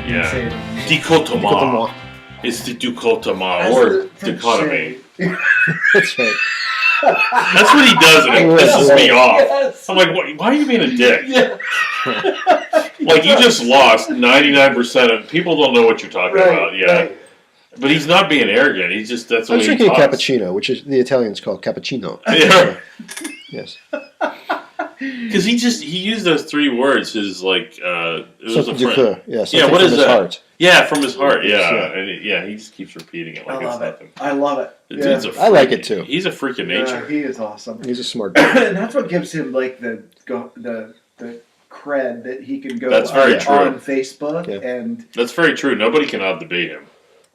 Yeah. Say it. Dichotomie. It's the dichotomie or dichotomy. That's right. That's what he does, and it pisses me off. Yes. I'm like, why are you being a dick? Yeah. Like, you just lost 99% of people don't know what you're talking about. Yeah. Right. But he's not being arrogant. He's just, that's what he talks. I'm drinking a cappuccino, which is the Italians call cappuccino. Yeah. Yes. Because he used those 3 words. His like it was a friend. Yeah. What is that? Heart. Yeah, from his heart. Yeah, and he just keeps repeating it like it's nothing. I love it. Yeah. I like it too. He's a freak of nature. He is awesome. He's a smart guy. And that's what gives him like the cred that he can go that's very true. On Facebook and that's very true. Nobody can out-debate him.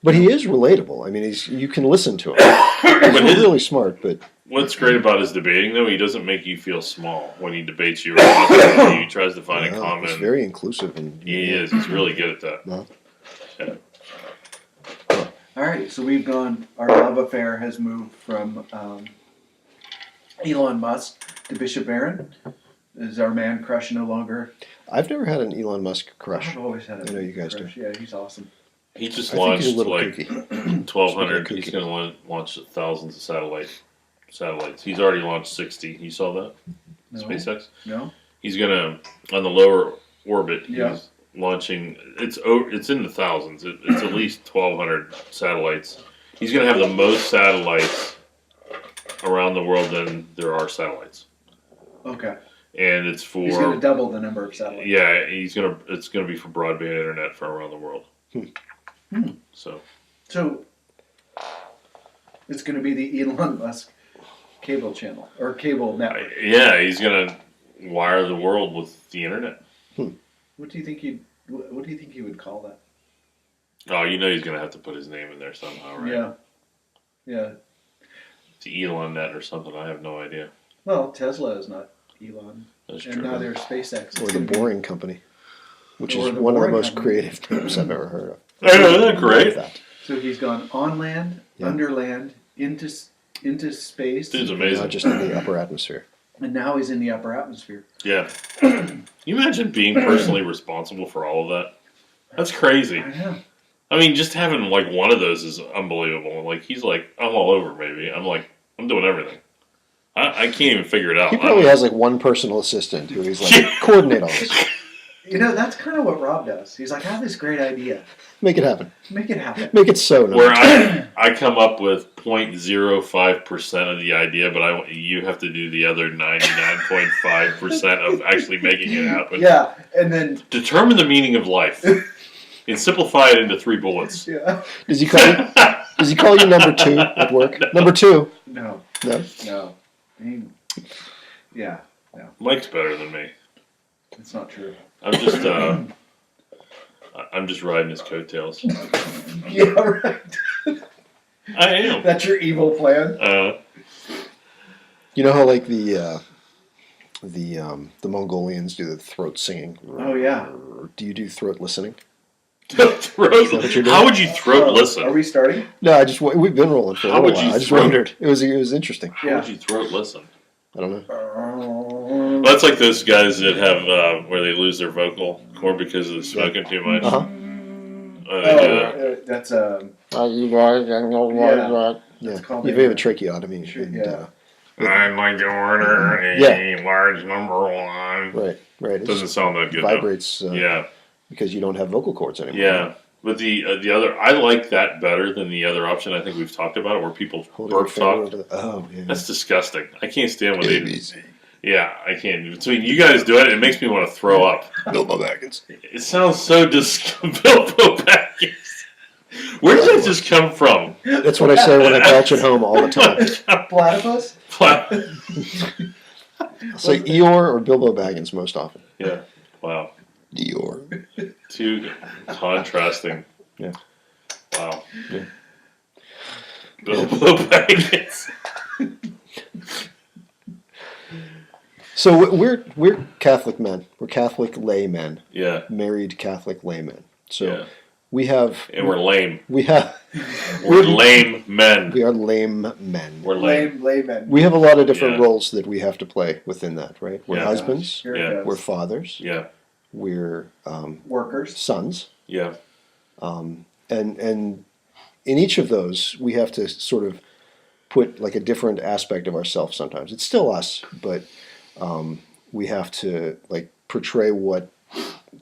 But he is relatable. I mean, you can listen to him. He's really smart, but what's great about his debating, though, he doesn't make you feel small when he debates you. Or he tries to find a common. He's very inclusive, and he is. He's really good at that. Yeah. All right, so we've gone. Our love affair has moved from Elon Musk to Bishop Barron. Is our man crush no longer? I've never had an Elon Musk crush. I've always had. I know you guys crush. do. Yeah, he's awesome. He just launched like kooky. 1,200. He's going to launch thousands of satellites. He's already launched 60. You saw that? No. SpaceX? No. He's going to, on the lower orbit, yeah. He's launching, it's in the thousands. It's at least 1,200 satellites. He's going to have the most satellites around the world than there are satellites. Okay. And it's for... He's going to double the number of satellites. Yeah, it's going to be for broadband internet for around the world. So it's going to be the Elon Musk cable channel or cable network. Yeah, he's going to wire the world with the internet. What do you think he would call that? Oh, you know he's going to have to put his name in there somehow, right? Yeah. Yeah. The Elon Net or something. I have no idea. Well, Tesla is not Elon. That's and true. Now they're SpaceX. Or the Boring Company. Which is one of the most creative names I've ever heard of. I know, isn't that great? So he's gone on land, under land, into space. Dude's amazing. Not just in the upper atmosphere. And now he's in the upper atmosphere. Yeah. Can you imagine being personally responsible for all of that? That's crazy. I know. I mean, just having like one of those is unbelievable. Like he's like, I'm all over, baby. I'm like, I'm doing everything. I can't even figure it out. He probably has like one personal assistant who he's like, coordinate all this. You know, that's kind of what Rob does. He's like, I have this great idea. Make it happen. Make it happen. Make it so. Where I come up with 0.05% of the idea, but you have to do the other 99.5% of actually making it happen. Yeah, and then... Determine the meaning of life. And simplify it into 3 bullets. Yeah. Does he call you number 2 at work? No. Number 2? No. No? No. Yeah. No. Mike's better than me. It's not true. I'm just riding his coattails. Yeah, right. I am. That's your evil plan. You know how like the Mongolians do the throat singing? Oh yeah. Do you do throat listening? How would you throat listen? Are we starting? No, we've been rolling for a while. I just wondered. It was interesting. How would you throat listen? I don't know. Well, that's like those guys that have where they lose their vocal cord because of smoking too much. That's you guys, I know what. Yeah, you have a tracheotomy. I'd like to order a large number 1. Right. It doesn't sound that good. Vibrates. Yeah. Because you don't have vocal cords anymore. Yeah. But the other, I like that better than the other option. I think we've talked about it, where people burp talk. Oh, yeah. That's disgusking. I can't stand when they. Yeah, I can't. Between you guys do it makes me want to throw up. Bilbo Baggins. It sounds so Bilbo Baggins. Where does that just come from? That's what I say when I belch at home all the time. Platypus? I'll say Eeyore or Bilbo Baggins most often. Yeah. Wow. Eeyore. 2 contrasting. Yeah. Wow. Yeah. Bilbo Baggins. So we're Catholic men. We're Catholic laymen. Yeah. Married Catholic laymen. So we have... And we're lame. We're lame men. We are lame men. We're lame men. We have a lot of different roles that we have to play within that, right? We're husbands. Yeah. We're fathers. Yeah. we're Workers. sons. Yeah. And in each of those, we have to sort of put like a different aspect of ourselves sometimes. It's still us, but we have to like portray what,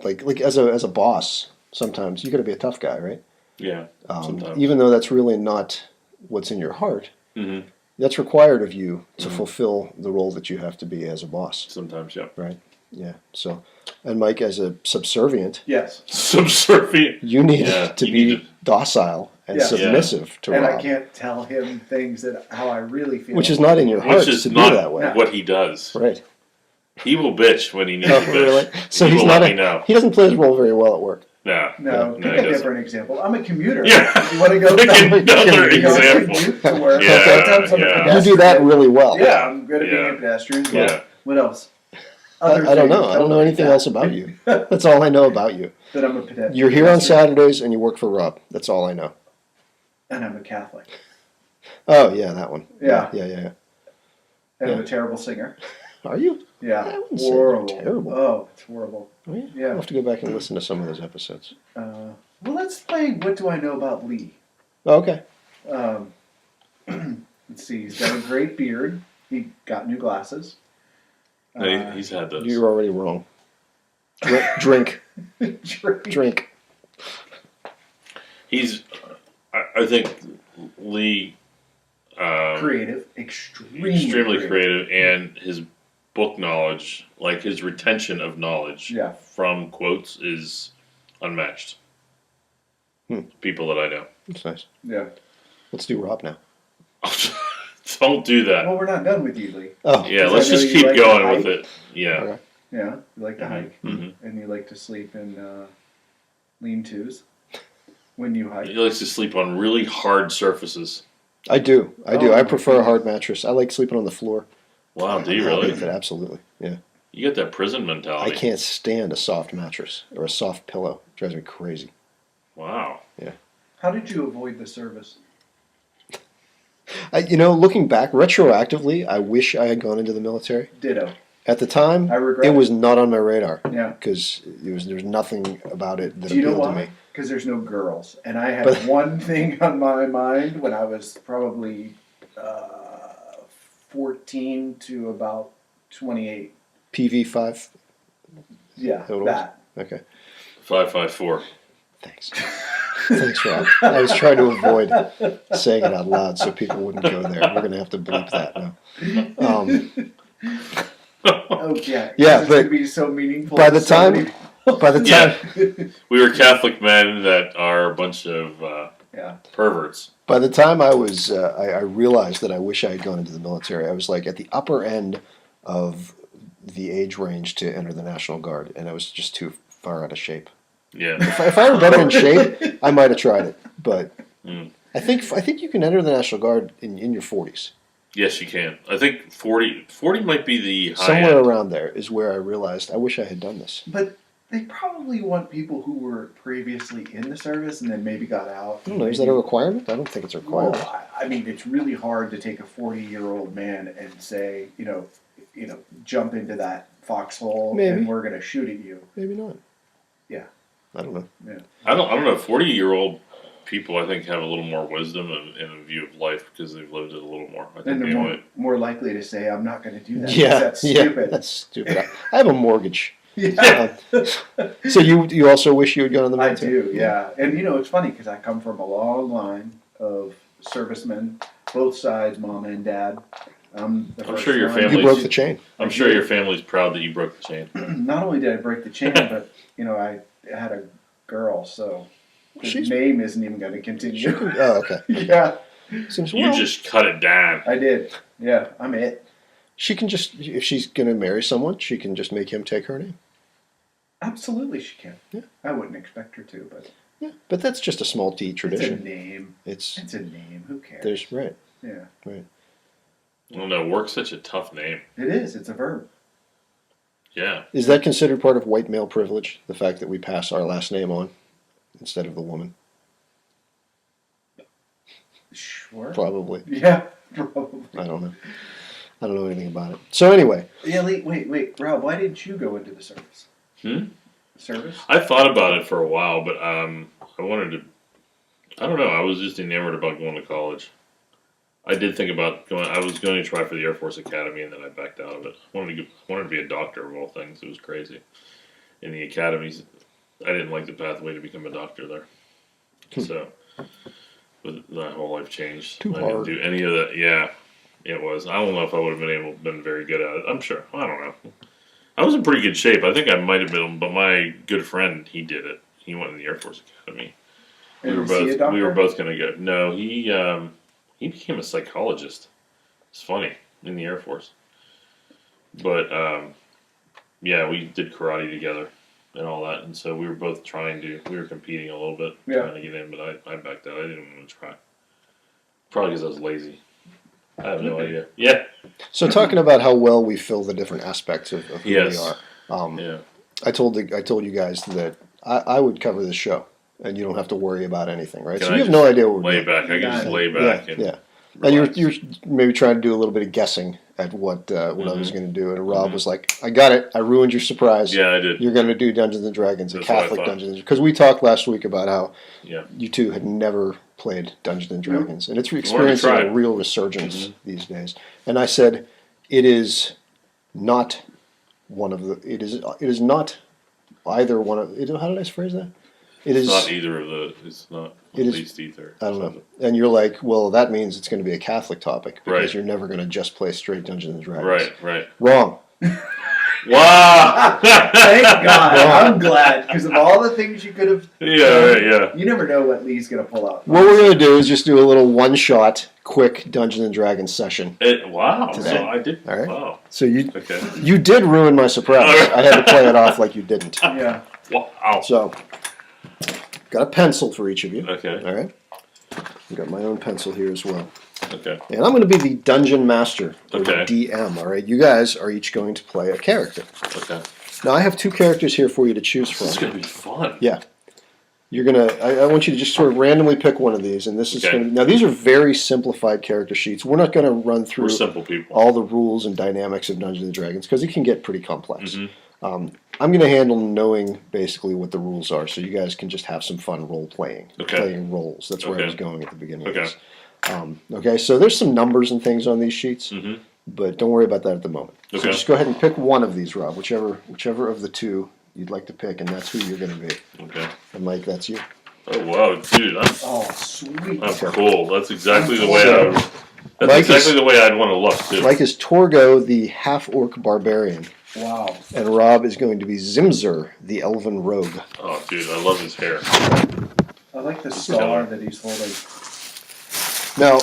like as a boss, sometimes you got to be a tough guy, right? Yeah. Sometimes. Even though that's really not what's in your heart, Mm-hmm. that's required of you to fulfill the role that you have to be as a boss, Sometimes, yeah. right? Yeah. So, and Mike, as a subservient, Yes. Subservient. you need Yeah, to you be need to- docile and Yes. submissive to And Rob, I can't tell him things that how I really feel. which is not in your heart Which is to be not that way, what he does. right? He will bitch when he needs Oh, to bitch. really? So He he's will not. let me know. He doesn't play his role very well at work. No. No, No, pick he a doesn't. different example. I'm a commuter. Yeah. You want to go? Pick another You know, I example. commute to work. Yeah, Sometimes I'm a yeah. You pedestrian. do that really well. Yeah, I'm good at being Yeah. a pedestrian. Yeah. Well, what else? I don't things. know. I don't know anything else about you. That's all I know about you. That I'm a pedestrian. You're here on Saturdays and you work for Rob. That's all I know. And I'm a Catholic. Oh yeah, that one. Yeah. Yeah. And I'm Yeah. a terrible singer. Are you? Yeah. I wouldn't say you're terrible. Oh, it's horrible. Oh, yeah. Yeah. I'll have to go back and listen to some of those episodes. Well, let's play What Do I Know About Lee? Oh, okay. Let's see. He's got a great beard. He got new glasses. No, he's had those. You're already wrong. Drink. Drink. He's, I think, Lee. Creative. Extremely creative, and his book knowledge, like his retention of knowledge Yeah. from quotes, is unmatched. People that I know. That's nice. Yeah. Let's do Rob now. Don't do that. Well, we're not done with you, Lee. Oh. Yeah, Because let's I know just you keep like to going hike. with it. Yeah. Okay. Yeah. You like to hike. Mhm. And you like to sleep in lean-tos when you hike. He likes to sleep on really hard surfaces. I do. I Oh, I my prefer a goodness. hard mattress. I like sleeping on the floor. Wow, do you I'm happy really? with it, absolutely. Yeah. You got that prison I mentality. can't stand a soft mattress or a soft pillow. It drives me crazy. Wow. How did you avoid the service? Looking back retroactively, I wish I had gone into the military. Ditto. At the time, I regret it was not on my radar Yeah. because there's nothing about it that Do you know appealed to why? me. Because there's no girls. And I had But- one thing on my mind when I was probably 14 to about 28. PV5. Yeah, That what it was? that. Okay. 554. Thanks. Thanks, Rob. I was trying to avoid saying it out loud so people wouldn't go there. We're going to have to bleep that now. Oh, yeah. Yeah, it's but going to be so meaningful. by to the so time- many- By the time We were Catholic men that are a bunch of Yeah. perverts. By the time I was, I realized that I wish I had gone into the military. I was like at the upper end of the age range to enter the National Guard, and I was just too far out of shape. Yeah. If I were better in shape, I might have tried it. But Mm. I think you can enter the National Guard in your 40s. Yes, you can. I think 40 might be the high Somewhere end. around there is where I realized I wish I had done this. But they probably want people who were previously in the service and then maybe got out. I don't know. Is that a requirement? I don't think it's a Well, requirement. I mean, it's really hard to take a 40-year-old man and say, jump into that foxhole Maybe. and we're going to shoot at you. Maybe not. Yeah. I don't know. I don't know. 40-year-old people, I think, have a little more wisdom and a view of life because they've lived it a little more. I think And they they're might. more likely to say, I'm not going to do that. 'cause Yeah, That's yeah, stupid. that's stupid. I have a mortgage. Yeah. So you also wish you had gone in the I military? do, yeah. And it's funny because I come from a long line of servicemen, both sides, mom and dad. I'm sure your You family- broke the chain. I'm sure your family's proud that you broke the chain. Not only did I break the chain, but I had a girl, so the She's- name isn't even going to continue. Oh, okay. Yeah, Seems You just cut it down. I did. Yeah, I'm it. She can just, if she's going to marry someone, she can just make him take her name. Absolutely, she can. Yeah. I wouldn't expect her to, but Yeah, but that's just a small T it's a tradition. name. It's It's a name. Who cares? there's right. Yeah, Well, no, work's such a tough name. it is. It's a verb. Yeah. Is that considered part of white male privilege? The fact that we pass our last name on instead of the woman? Sure. Probably. Yeah, probably. I don't know. I don't know anything about it. So anyway, Yeah, wait, Rob. Why didn't you go into the service? service? I thought about it for a while, but I wanted to. I don't know. I was just enamored about going to college. I did think about going. I was going to try for the Air Force Academy, and then I backed out of it. I wanted to be a doctor of all things. It was crazy. In the academies, I didn't like the pathway to become a doctor there. So, but my whole life changed. Too I hard. didn't do any of that. Yeah, it was. I don't know if I would have been very good at it. I'm sure. I don't know. I was in pretty good shape. I think I might have been, but my good friend, he did it. He went in the Air Force Academy. And is he a doctor? We were both going to go. No, he became a psychologist. It's funny, in the Air Force. But yeah, we did karate together and all that, and so we were both we were competing a little bit, trying to get in, but I backed out. I didn't want to try. Probably because I was lazy. I have no idea. Yeah. So talking about how well we fill the different aspects of who Yes. we are. Yeah. I told you guys that I would cover this show, and you don't have to worry about anything, right? Can so I you have just no idea what we're lay doing. back. I can just lay back and Yeah. And you're relax. maybe trying to do a little bit of guessing at what I Mm-hmm. was going to do, and Rob was like, "I got it. I ruined your surprise. Yeah, I did. You're going to do Dungeons and Dragons, a That's what I Catholic thought. Dungeons, because we talked last week about how Yeah. you two had never played Dungeons and Dragons, and it's experiencing try a it. real resurgence these days. And I said, it is not one of the. It is not either one of. How did I phrase that? It is It's not either of the. It's not It at is- least either. I don't know. And you're like, well, that means it's going to be a Catholic topic because Right. you're never going to just play straight Dungeons and Dragons. Right. Right. Wrong. Wow. Thank God. I'm glad because of all the things you could have. Yeah. Right. Yeah. You never know what Lee's gonna pull out. What we're going to do is just do a little one-shot, quick Dungeons and Dragons session. Wow. Today. So I did. All right. Wow. So Okay. you did ruin my surprise. All right. I had to play it off like you didn't. Yeah. Wow. So, got a pencil for each of you. Okay. All right. I've got my own pencil here as well. Okay. And I'm going to be the dungeon master, or Okay. the DM. All right. You guys are each going to play a character. Okay. Now I have two characters here for you to choose This is from. gonna be fun. Yeah. You're gonna. I want you to just sort of randomly pick one of these, and this is Okay. going to. Now these are very simplified character sheets. We're not going to run We're through simple people. all the rules and dynamics of Dungeons and Dragons because it can get pretty complex. Mhm. I'm going to handle knowing basically what the rules are, so you guys can just have some fun role playing, Okay. playing roles. That's where I Okay. was going at the beginning Okay. of this. Okay, so there's some numbers and things on these sheets, Mhm. but don't worry about that at the moment. So Okay. just go ahead and pick one of these, Rob, whichever of the two you'd like to pick, and that's who you're going to be. Okay. And Mike, that's you. Oh wow, dude, Oh, sweet. I'm Okay. cool. That's exactly the way So, I would. That's Mike exactly is- the way I'd want to look too. Mike is Torgo the Half-Orc Barbarian, Wow. and Rob is going to be Ximxur the Elven Rogue. Oh, dude, I love his hair. I like the star that he's holding. Now,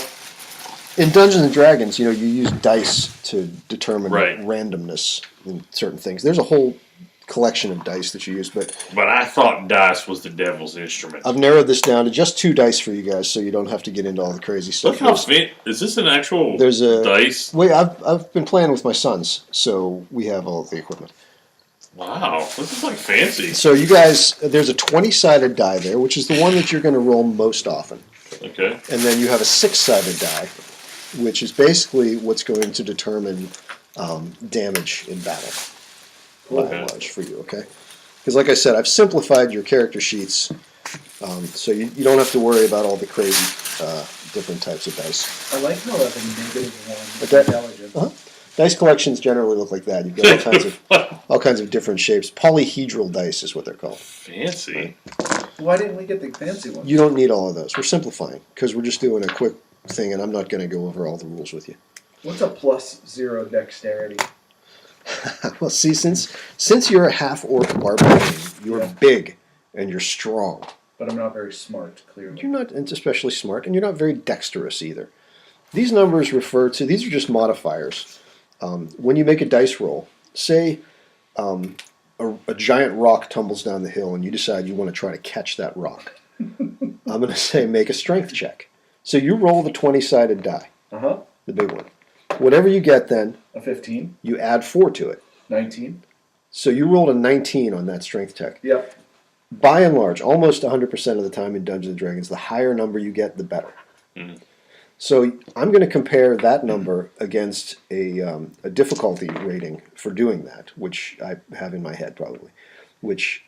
in Dungeons and Dragons, you use dice to determine Right. randomness in certain things. There's a whole collection of dice that you use, but But I thought dice was the devil's instrument. I've narrowed this down to just 2 dice for you guys, so you don't have to get into all the crazy stuff. Look how fit. Is this an actual There's a- dice? Wait, I've been playing with my sons, so we have all the equipment. Wow, this is like fancy. So you guys, there's a 20-sided die there, which is the one that you're going to roll most often. Okay. And then you have a 6-sided die, which is basically what's going to determine damage in battle. By and Okay. large for you, okay? Because like I said, I've simplified your character sheets, so you don't have to worry about all the crazy different types of dice. I like how I have a -1 Okay. intelligence. Uh-huh. Dice collections generally look like that. You've got all kinds of different shapes. Polyhedral dice is what they're called. Fancy. Why didn't we get the fancy one? You don't need all of those. We're simplifying because we're just doing a quick thing, and I'm not going to go over all the rules with you. What's a +0 dexterity? Well, see, since you're a half-orc barbarian, you're Yeah. big and you're strong. But I'm not very smart, clearly. You're not especially smart, and you're not very dexterous either. These numbers refer to, these are just modifiers. When you make a dice roll, say a giant rock tumbles down the hill and you decide you want to try to catch that rock. I'm going to say make a strength check. So you roll the 20-sided die, Uh-huh. the big one. Whatever you get then, A 15. you add 4 to it. 19. So you rolled a 19 on that strength check. Yep. By and large, almost 100% of the time in Dungeons and Dragons, the higher number you get, the better. Mhm. So I'm going to compare that number against a difficulty rating for doing that, which I have in my head probably. which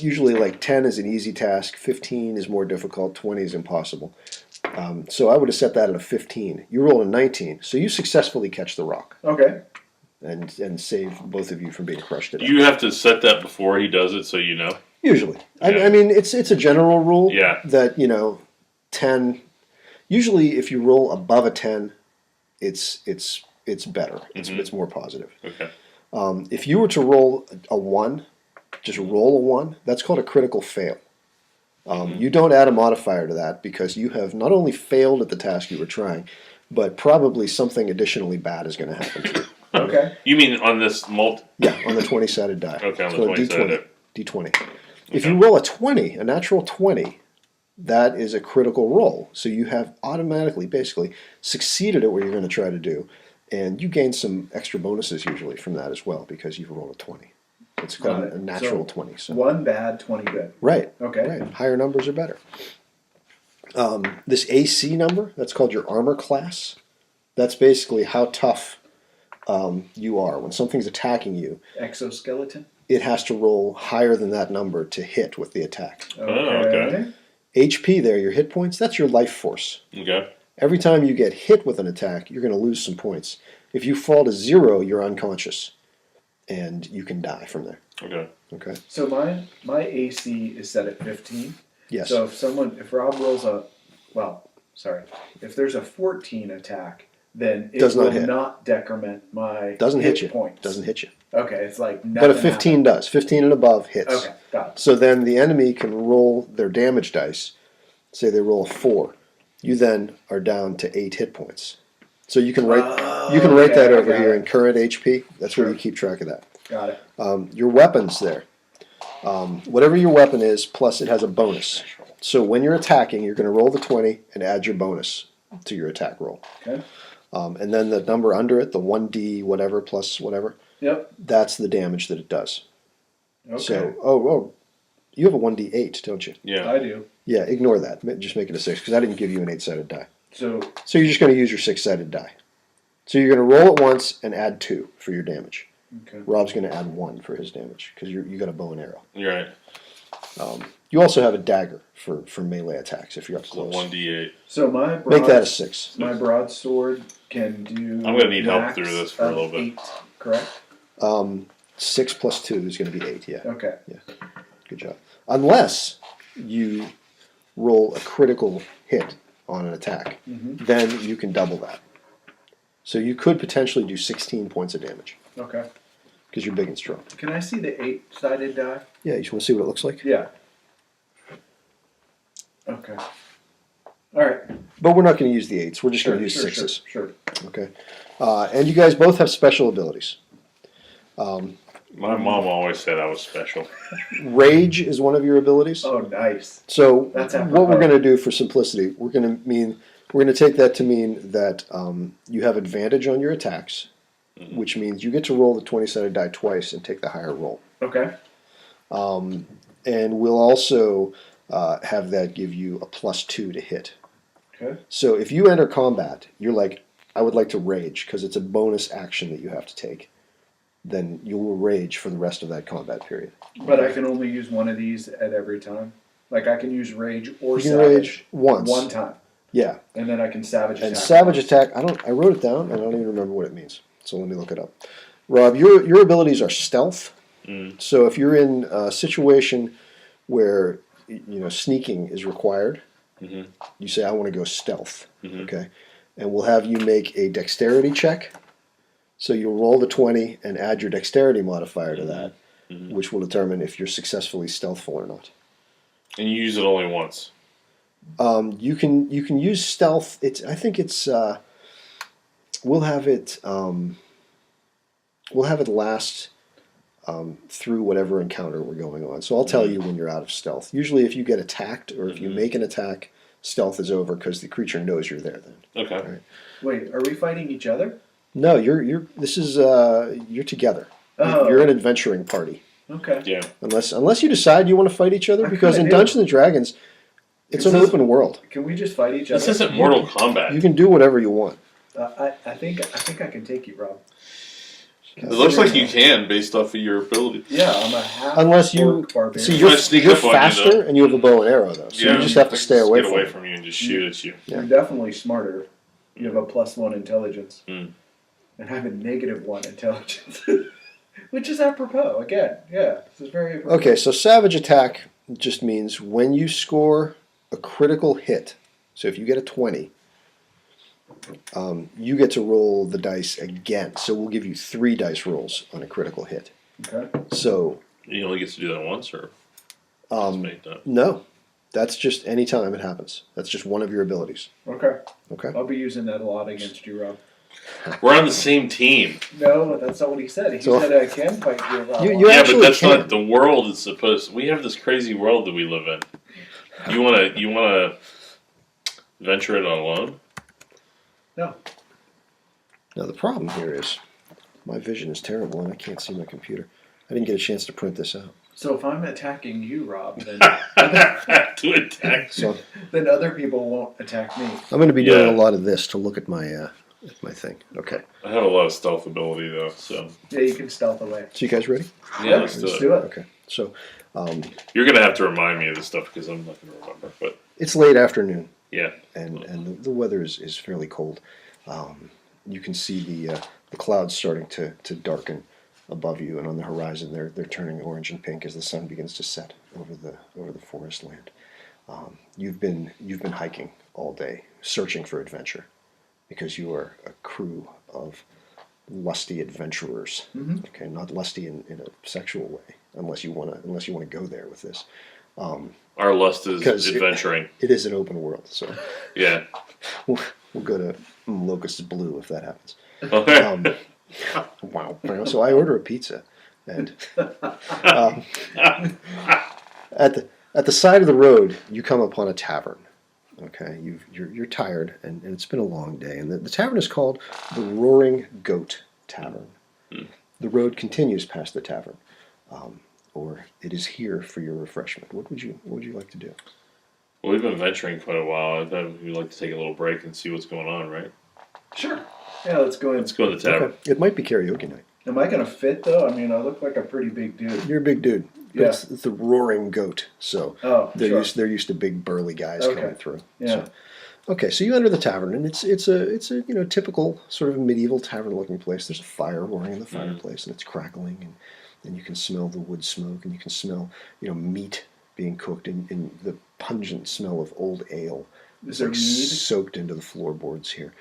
usually like 10 is an easy task, 15 is more difficult, 20 is impossible. So I would have set that at a 15. You roll a 19, so you successfully catch the rock Okay. and save both of you from being crushed to death. You have to set that before he does it, so you know. Usually, Yeah. I mean it's a general rule. Yeah. That 10. Usually, if you roll above a 10, it's better. It's more positive. Okay. If you were to roll a 1, just roll a 1. That's called a critical fail. You don't add a modifier to that because you have not only failed at the task you were trying, but probably something additionally bad is going to happen to you. Okay. You mean on this Yeah, on the 20-sided die. Okay, on It's the called a 20-sided. D20. If you roll a 20, a natural 20, that is a critical roll. So you have automatically, basically, succeeded at what you're going to try to do. And you gain some extra bonuses usually from that as well because you've rolled a 20. It's called Got it. a natural So, 20. So. 1 bad, 20 good. Right. Okay. Right. Higher numbers are better. This AC number, that's called your armor class. That's basically how tough you are. When something's attacking you, Exoskeleton. it has to roll higher than that number to hit with the attack. okay. HP there, your hit points, that's your life force. Okay. Every time you get hit with an attack, you're going to lose some points. If you fall to 0, you're unconscious. And you can die from there. Okay. Okay? So my AC is set at 15. Yes. So if Rob rolls if there's a 14 attack, then it Does not will hit. not decrement my Doesn't hit you. points. Doesn't hit you. Okay, it's like nothing But a 15 happened. does. 15 and above hits. Okay, got it. So then the enemy can roll their damage dice. Say they roll a 4. You then are down to 8 hit points. So you can write that over here in current HP. That's where Sure. you keep track of that. Got it. Your weapons there. Whatever your weapon is, plus it has a bonus. So when you're attacking, you're going to roll the 20 and add your bonus to your attack roll. Okay. And then the number under it, the 1D whatever plus whatever, Yep. that's the damage that it does. Okay. So, you have a 1D8, don't you? Yeah. I do. Yeah, ignore that. Just make it a 6 because I didn't give you an 8-sided die. So So you're just going to use your 6-sided die. So you're going to roll it once and add 2 for your damage. okay. Rob's going to add 1 for his damage because you got a bow and arrow. You're right. You also have a dagger for melee attacks if you're up So close. 1d8. So my Make that a 6. my broadsword can do. I'm gonna need help max through this for a of little bit. 8, correct? 6 plus 2 is going to be 8, yeah. Okay. Good job. Unless you roll a critical hit on an attack, then you can double that. So you could potentially do 16 points of damage Okay. because you're big and strong. Can I see the 8-sided die? Yeah, you just want to see what it looks like? Yeah. Okay. All right. But we're not going to use the 8s. We're just going to use 6s. Sure. Okay. And you guys both have special abilities. My mom always said I was special. Rage is one of your abilities. Oh, nice. So That's what apropos. we're going to do for simplicity, we're going to take that to mean that you have advantage on your attacks, which means you get to roll the 20-sided die twice and take the higher roll. Okay. And we'll also have that give you a +2 to hit. Okay. So if you enter combat, you're like, I would like to rage because it's a bonus action that you have to take. Then you will rage for the rest of that combat period. But I can only use one of these at every time. Like I can use rage or You can savage rage once. one time, Yeah. and then I can savage attack. And savage once. attack, I wrote it down and I don't even remember what it means. So let me look it up. Rob, your abilities are stealth. So if you're in a situation where sneaking is required, you say I want to go stealth. Okay. And we'll have you make a dexterity check. So you'll roll the 20 and add your dexterity modifier to that, which will determine if you're successfully stealthful or not. And you use it only once. You can use stealth. I think it's we'll have it last through whatever encounter we're going on. So I'll tell you when you're out of stealth. Usually, if you get attacked or if you make an attack, stealth is over because the creature knows you're there. Then. Okay. Right. Wait, are we fighting each other? No, you're together. Oh. You're an adventuring party. Okay. Yeah. Unless you decide you want to fight each other, I because in kinda do. Dungeons and Dragons, it's Is an this- open world. Can we just fight each other? This isn't Mortal Kombat. You can do whatever you want. I think I can take you, Rob. It looks like you can based off of your ability. Yeah, I'm a half. Unless you orc barbarian. see, Try to sneak you're up on you, faster though. and you have a bow and arrow though, so you just have to stay away get from away it. from you and just shoot at you. Yeah. You're definitely smarter. You have a +1 intelligence, Mm. and I have a -1 intelligence, which is apropos. Again, yeah, this is very apropos. Okay, so savage attack just means when you score a critical hit. So if you get a 20, you get to roll the dice again. So we'll give you 3 dice rolls on a critical hit. Okay. So You only get to do that once, or make that. no, that's just any time it happens. That's just one of your abilities. Okay. Okay. I'll be using that a lot against you, Rob. We're on the same team. No, that's not what he said. He So- said I can fight you, Rob. You Yeah, but actually that's can. not the world. Is supposed. We have this crazy world that we live in. You wanna venture it alone? No. Now the problem here is my vision is terrible and I can't see my computer. I didn't get a chance to print this out. So if I'm attacking you, Rob, then To attack. So then other people won't attack me. I'm going to be doing Yeah. a lot of this to look at my thing. Okay. I have a lot of stealth ability though, so Yeah, you can stealth away. So you guys ready? yeah, let's do Let's it. do it. Okay. So You're gonna have to remind me of this stuff because I'm not gonna remember. But it's late afternoon yeah, and the weather is fairly cold. You can see the clouds starting to darken above you, and on the horizon they're turning orange and pink as the sun begins to set over the forest land. You've been hiking all day, searching for adventure, because you are a crew of lusty adventurers. Mhm. Okay, not lusty in a sexual way, unless you wanna go there with this. our lust is 'Cause adventuring. It is an open world, so Yeah. we'll go to Locust Blue if that happens. Okay. Wow. So I order a pizza, and at the side of the road, you come upon a tavern. Okay, you're tired, and it's been a long day, and the tavern is called the Roaring Goat Tavern. The road continues past the tavern, or it is here for your refreshment. What would you like to do? Well, we've been venturing quite a while. I thought we'd like to take a little break and see what's going on, right? Sure. Yeah, let's go in. Let's go to the tavern. Okay. It might be karaoke night. Am I gonna fit though? I mean, I look like a pretty big dude. You're a big dude. But Yeah. it's the Roaring Goat, so Oh, sure. they're used to big burly guys Okay. coming through. Yeah. So, okay, so you enter the tavern, and it's a typical sort of medieval tavern looking place. There's a fire roaring in the fireplace, and it's crackling, and you can smell the wood smoke, and you can smell meat being cooked, in the pungent smell of old ale. Is there like mead? soaked into the floorboards here.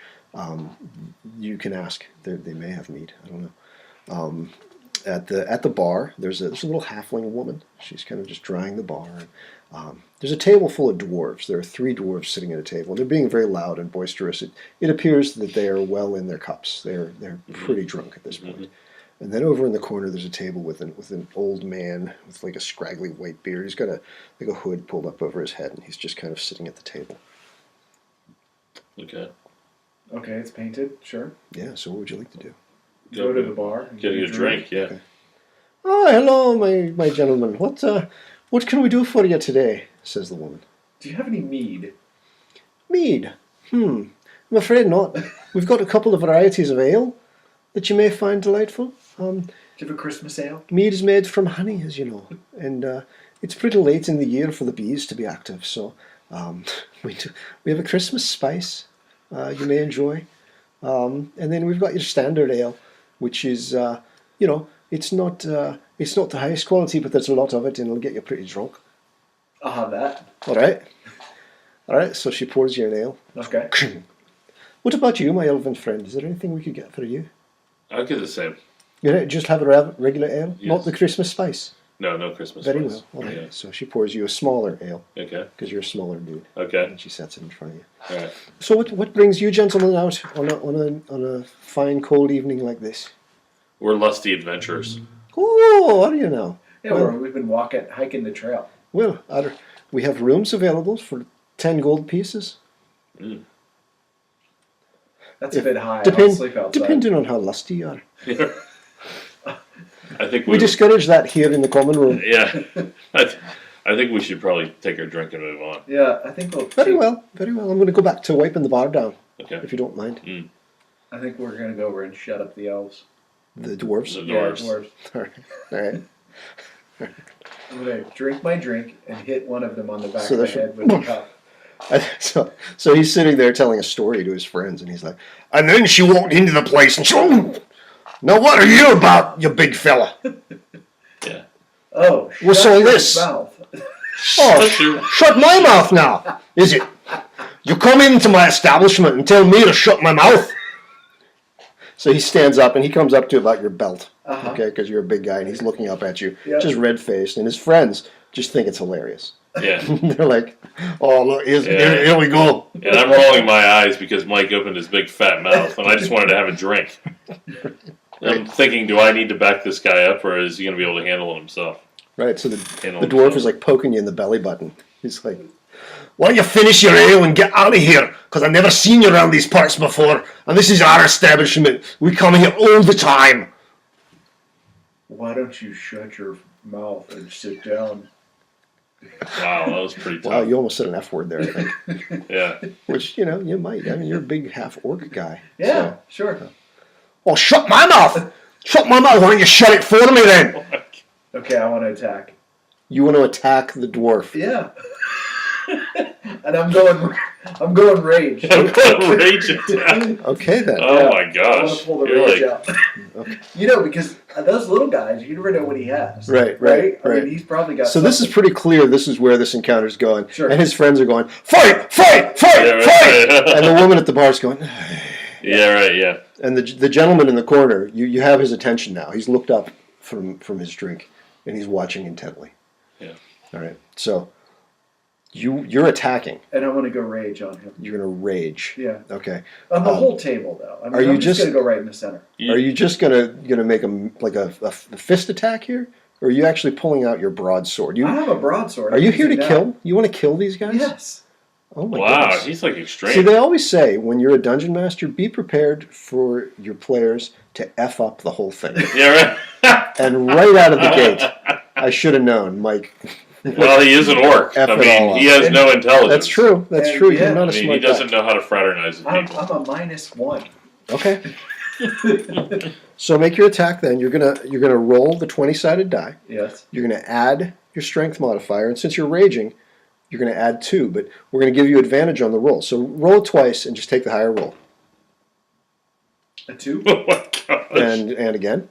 You can ask. They may have meat. I don't know. At the bar, there's a little halfling woman. She's kind of just drying the bar. And, there's a table full of dwarves. There are 3 dwarves sitting at a table. They're being very loud and boisterous. It appears that they are well in their cups. They're pretty drunk at this point. And then over in the corner, there's a table with an old man with like a scraggly white beard. He's got a hood pulled up over his head, and he's just kind of sitting at the table. Okay. Okay, it's painted. Sure. Yeah. So what would you like to do? Go to the bar. and Get you a drink, yeah. Okay. Oh, hello, my gentleman. What can we do for you today? Says the woman. Do you have any mead? Mead. I'm afraid not. We've got a couple of varieties of ale that you may find delightful. Do you have a Christmas ale? Mead is made from honey, as you know, and it's pretty late in the year for the bees to be active. So we have a Christmas spice you may enjoy, and then we've got your standard ale, which is it's not the highest quality, but there's a lot of it, and it'll get you pretty drunk. I'll have that. All right. So she pours you an ale. Okay. What about you, my elven friend? Is there anything we could get for you? I'll get the same. You just have a regular ale, Yes. not the Christmas spice. No Christmas. Very spice. well. All right. Yeah. So she pours you a smaller ale Okay. because you're a smaller dude, Okay. and she sets it in front of you. All right. So what brings you gentlemen out on a fine cold evening like this? We're lusty adventurers. Oh, are you now? Yeah, Well- we've been hiking the trail. Well, we have rooms available for 10 gold pieces. That's a bit high. I'll sleep outside. Depending on how lusty you are. I think We discourage that here in the common room. Yeah. I think we should probably take our drink and move on. Yeah, I think we'll. Very well. I'm going to go back to wiping the bar down, Okay. if you don't mind. I think we're gonna go over and shut up the elves. The dwarves. The Yeah, dwarves. dwarves. All right. I'm gonna drink my drink and hit one of them on the back So of the there's- head with the cup. So he's sitting there telling a story to his friends, and he's like, and then she walked into the place and she, now what are you about, you big fella? Yeah. Oh, What's shut all your this? mouth. Oh, shut my mouth now, is it? You come into my establishment and tell me to shut my mouth? So he stands up and he comes up to about your belt, Uh-huh. okay, because you're a big guy and he's looking up at you, Yeah. just red-faced, and his friends just think it's hilarious. Yeah. They're like, oh, look, Yeah. here we go. And I'm rolling my eyes because Mike opened his big fat mouth, and I just wanted to have a drink. I'm thinking, do I need to back this guy up, or is he going to be able to handle it himself? Right, so the Handle dwarf himself. is like poking you in the belly button. He's like, why don't you finish your ale and get out of here? Because I've never seen you around these parts before, and this is our establishment. We come here all the time. Why don't you shut your mouth and sit down? Wow, that was pretty tough. Wow, you almost said an F word there, I think. Yeah. Which, you might. I mean, you're a big half-orc guy. Yeah, So. sure. Well, shut my mouth! Shut my mouth! Why don't you shut it for me then? Okay, I want to attack. You want to attack the dwarf. Yeah. And I'm going rage. I'm going to rage attack. Okay, then. Oh Yeah. my I want gosh. to pull the You're rage like, out. Okay. Because those little guys, you never know what he has. Right. I mean, he's probably got. So this is pretty clear. This is where this encounter's going. Sure. And his friends are going, fight, fight, fight, Yeah, right. fight! And the woman at the bar's going, yeah, right, yeah. and the gentleman in the corner, you have his attention now. He's looked up from his drink, and he's watching intently. Yeah. All right. So you're attacking. And I want to go rage on him. You're gonna rage. Yeah. Okay. On the whole table, though. I mean, are you I'm just just- going to go right in the center. Are you just gonna make a like a fist attack here, or are you actually pulling out your broadsword? I have a broadsword. Are you here to Now. kill? You want to kill these guys? Yes. Oh my Wow, goodness. he's like extreme. See, they always say when you're a dungeon master, be prepared for your players to F up the whole thing. Yeah, right. And right out of the gate, I should have known, Mike. Well, he is an orc. F I it all mean, he up. has no intelligence. That's true. That's And true. yeah, You're not a I mean, smart he doesn't guy. know how to fraternize with I'm people. a -1. Okay. So make your attack then. You're gonna roll the 20-sided die. Yes. You're gonna add your strength modifier, and since you're raging, you're gonna add 2. But we're gonna give you advantage on the roll. So roll it twice and just take the higher roll. A 2 Oh my gosh. And again.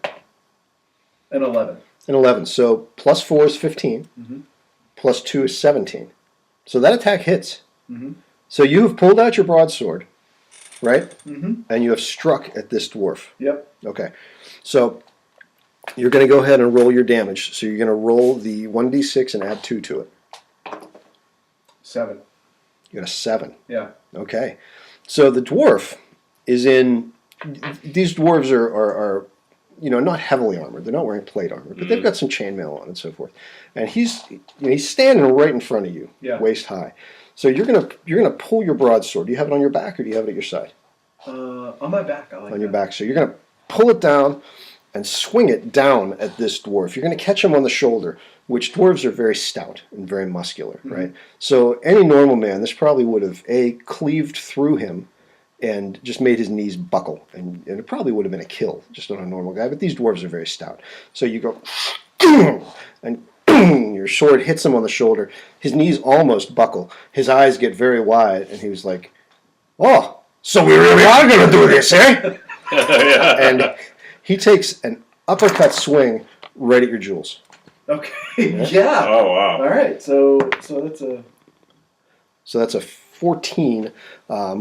and 11. And 11. So plus 4 is 15. Mhm. Plus 2 is 17. So that attack hits. Mhm. So you have pulled out your broadsword, right? Mhm. And you have struck at this dwarf. Yep. Okay. So you're going to go ahead and roll your damage. So you're going to roll the 1d6 and add 2 to it. 7. You got a 7. Yeah. Okay. So the dwarf is in. These dwarves are not heavily armored. They're not wearing plate armor, but they've got some chainmail on and so forth. And he's standing right in front of you, Yeah. waist high. So you're gonna pull your broadsword. Do you have it on your back or do you have it at your side? On my back, I like On your that. back. So you're gonna pull it down and swing it down at this dwarf. You're gonna catch him on the shoulder, which dwarves are very stout and very muscular, right? So any normal man, this probably would have cleaved through him and just made his knees buckle, and it probably would have been a kill just on a normal guy. But these dwarves are very stout, so you go, and your sword hits him on the shoulder. His knees almost buckle. His eyes get very wide, and he was like, "Oh, so we really are going to do this, eh?" Yeah. And he takes an uppercut swing right at your jewels. Okay. Yeah. Oh wow. All right. So that's a. So that's a 14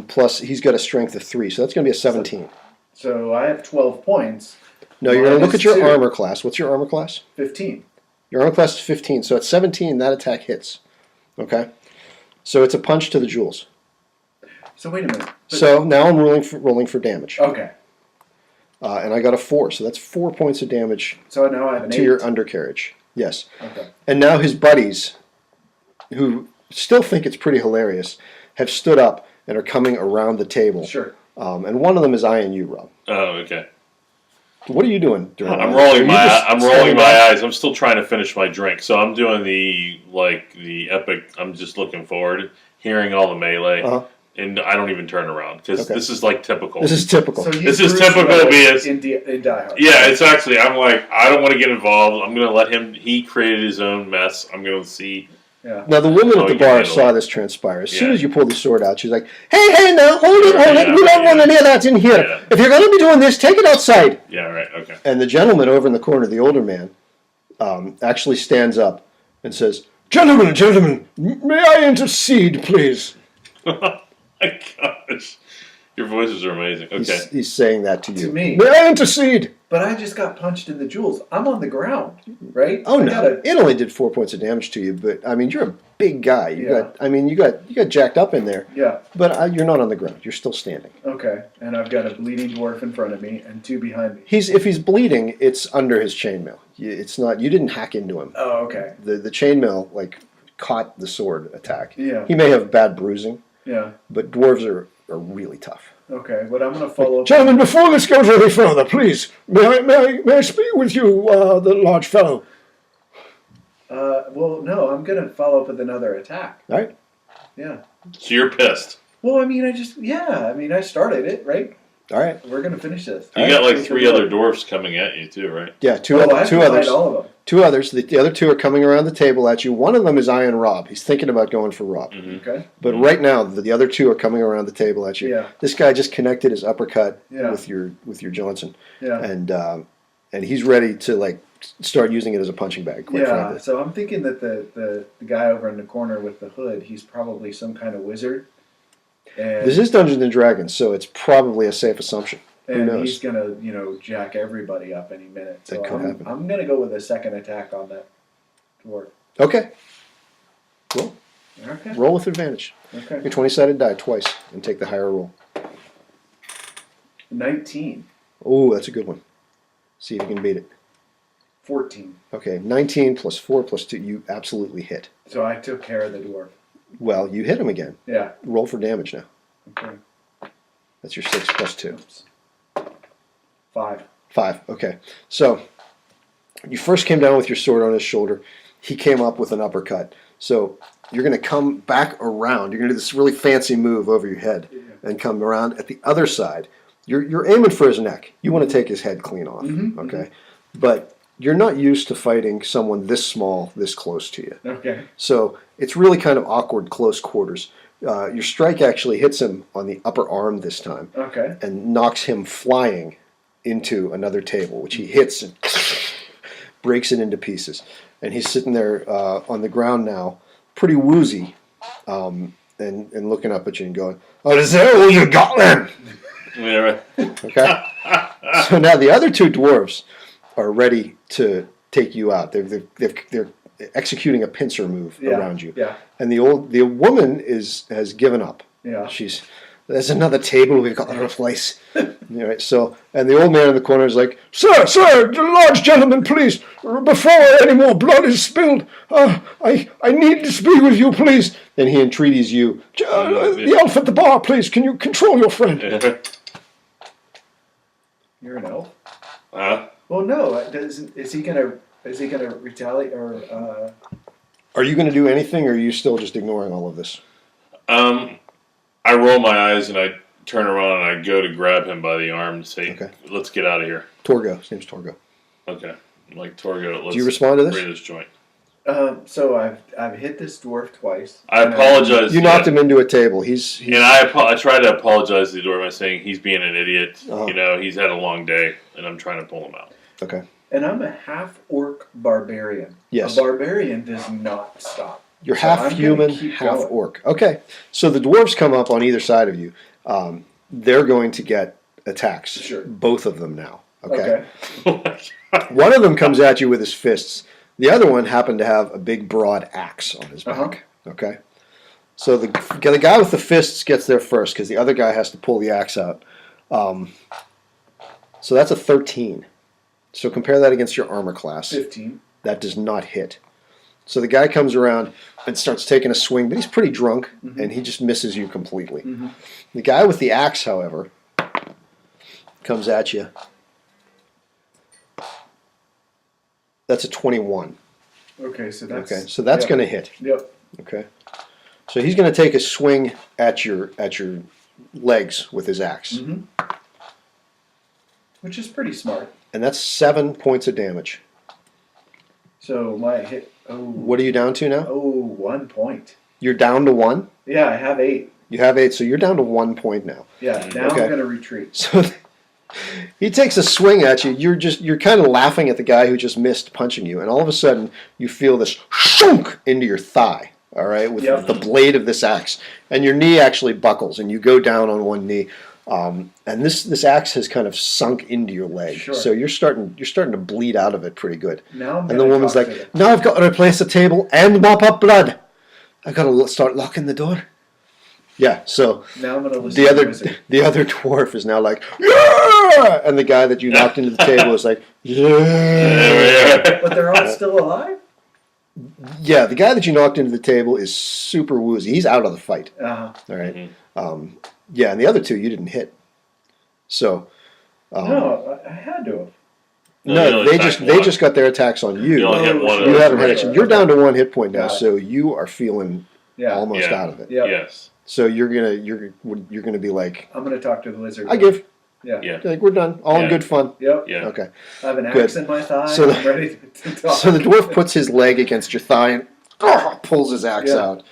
plus he's got a strength of 3, so that's going to be a 17. So I have 12 points. No, you're going to look at your -2. armor class. What's your armor class? 15. Your armor class is 15, so at 17, that attack hits. Okay? So it's a punch to the jewels. So wait a minute. So now I'm rolling for damage. Okay. And I got a 4, so that's 4 points of damage So now I have an 8. to your undercarriage. Yes. Okay. And now his buddies, who still think it's pretty hilarious, have stood up and are coming around the table. Sure. And one of them is eyeing you, Rob. Oh, okay. What are you doing during I'm that? rolling Are you my just I'm standing rolling my back? eyes. I'm still trying to finish my drink, so I'm doing the epic. I'm just looking forward, hearing all the melee, Uh-huh. and I don't even turn around because Okay. this is like typical. This is typical. So This he's is Bruce typical Willis BS. in Die Hard. Yeah, it's actually, I'm like, I don't want to get involved. I'm going to let him, he created his own mess. I'm going to see. Yeah. Now the woman Oh, at the you bar handle saw it. this transpire. As soon Yeah. as you pulled the sword out, she's like, "Hey, now, hold it. Yeah, We don't want yeah. any of that in here. Yeah. If you're going to be doing this, take it outside." Yeah, right, okay. And the gentleman over in the corner, the older man, actually stands up and says, Gentlemen, may I intercede, please?" Oh my gosh. Your voices are amazing. Okay. He's saying that to you. To me. May I intercede? But I just got punched in the jewels. I'm on the ground, right? Oh I no! gotta- It only did 4 points of damage to you, but I mean, you're a big guy. Yeah. You got jacked up in there, Yeah. but you're not on the ground. You're still standing. Okay. And I've got a bleeding dwarf in front of me and 2 behind me. If he's bleeding, it's under his chainmail. It's not. You didn't hack into him. Oh, okay. The chainmail caught the sword attack. Yeah. He may have bad bruising, Yeah. but dwarves are really tough. Okay. But I'm gonna follow up. Gentlemen, before this goes any further, please, may I speak with you, the large fellow? Well, no, I'm gonna follow up with another attack. All right. Yeah. So you're pissed. Well, I mean, I started it, right? All right. We're gonna finish this. You got like 3 other dwarfs coming at you too, right? Yeah, two I have to others. fight all of them. 2 others. The other 2 are coming around the table at you. One of them is Iron Rob. He's thinking about going for Rob. Okay. But right now, the other 2 are coming around the table at you. Yeah. This guy just connected his uppercut Yeah. with your Johnson, Yeah. and he's ready to start using it as a punching bag. Quite Yeah. frankly. So I'm thinking that the guy over in the corner with the hood, he's probably some kind of wizard. And This is Dungeons and Dragons, so it's probably a safe assumption. Who and knows? he's gonna, jack everybody up any minute. So That could happen. I'm gonna go with a second attack on that dwarf. Okay. Well, Okay. roll with advantage. Okay. Your 20-sided die twice and take the higher roll. 19. Oh, that's a good one. See if you can beat it. 14. Okay, 19 plus 4 plus 2. You absolutely hit. So I took care of the dwarf. Well, you hit him again. Yeah. Roll for damage now. Okay. That's your 6 plus 2. Oops. 5. 5. Okay. So you first came down with your sword on his shoulder. He came up with an uppercut. So you're going to come back around. You're going to do this really fancy move over your head and come around at the other side. You're aiming for his neck. You want to take his head clean off. Okay. But you're not used to fighting someone this small, this close to you. Okay. So it's really kind of awkward, close quarters. Your strike actually hits him on the upper arm this time Okay. and knocks him flying into another table, which he hits and breaks it into pieces. And he's sitting there on the ground now, pretty woozy, and looking up at you and going, "Oh, is that all you got then?" Yeah, right. Okay. So now the other 2 dwarves are ready to take you out. They're executing a pincer move Yeah. around you. Yeah. And the woman has given up. Yeah. There's another table we've got to replace. All right, so, and the old man in the corner is like, Sir, large gentleman, please, before any more blood is spilled, I need to speak with you, please. And he entreaties you, the elf at the bar, please, can you control your friend? You're an elf? Huh? Well, no. Is he gonna retaliate or? Are you going to do anything, or are you still just ignoring all of this? I roll my eyes and I turn around and I go to grab him by the arm and say, Okay. "Let's get out of here." Torgo, his name's Torgo. Okay. I'm like, Torgo, let's Do you respond to this? free this joint. So I've hit this dwarf twice. I apologize. You knocked him into a table. He's And I try to apologize to the dwarf by saying he's being an idiot. Uh-huh. He's had a long day, and I'm trying to pull him out. okay. And I'm a half-orc barbarian. Yes. A barbarian does not stop. You're So half I'm gonna human, keep half going. orc. Okay. So the dwarves come up on either side of you. They're going to get attacks. Sure. Both of them now. Okay. Oh my God. One of them comes at you with his fists. The other one happened to have a big broad axe on his back. Uh-huh. Okay. So the guy with the fists gets there first because the other guy has to pull the axe out. So that's a 13. So compare that against your armor class. 15. That does not hit. So the guy comes around and starts taking a swing, but he's pretty drunk, and he just misses you completely. The guy with the axe, however, comes at you. That's a 21. Okay, so that's Okay, so that's going to hit. Yep. Okay. So he's going to take a swing at your legs with his axe, Which is pretty smart. and that's 7 points of damage. So my hit. Oh. What are you down to now? Oh, 1 point. You're down to 1. Yeah, I have 8. You have 8, so you're down to 1 point now. Yeah, now Okay. I'm gonna retreat. So he takes a swing at you. You're kind of laughing at the guy who just missed punching you, and all of a sudden you feel this shunk into your thigh. All right, with the blade of this axe, and your knee actually buckles, and you go down on one knee. And this axe has kind of sunk into your leg, Sure. so you're starting to bleed out of it pretty good. Now I'm And the woman's talk like, to them. "Now I've got to replace the table and mop up blood. I've got to start locking the door." Yeah, so Now I'm gonna listen the to other the wizard. the other dwarf is now like, "Yeah!" And the guy that you knocked into the table is like, "Yeah." But they're all still alive? Yeah, the guy that you knocked into the table is super woozy. He's out of the fight. Uh-huh. All right. Yeah, and the other two you didn't hit. So No, I had to have. no, they just got their attacks on you. You only had one of You those. haven't had action. You're down to 1 hit point now, Got it. so you are feeling Yeah. almost out of it. Yeah. Yes. So you're gonna be like, I'm gonna talk to the wizard. I give. Yeah. Yeah. Like, we're done. All in Yeah. good fun. Yep. Yeah. Okay. I have an Good. axe in my thigh. So I'm ready to talk. So the dwarf puts his leg against your thigh and pulls his axe Yeah. out.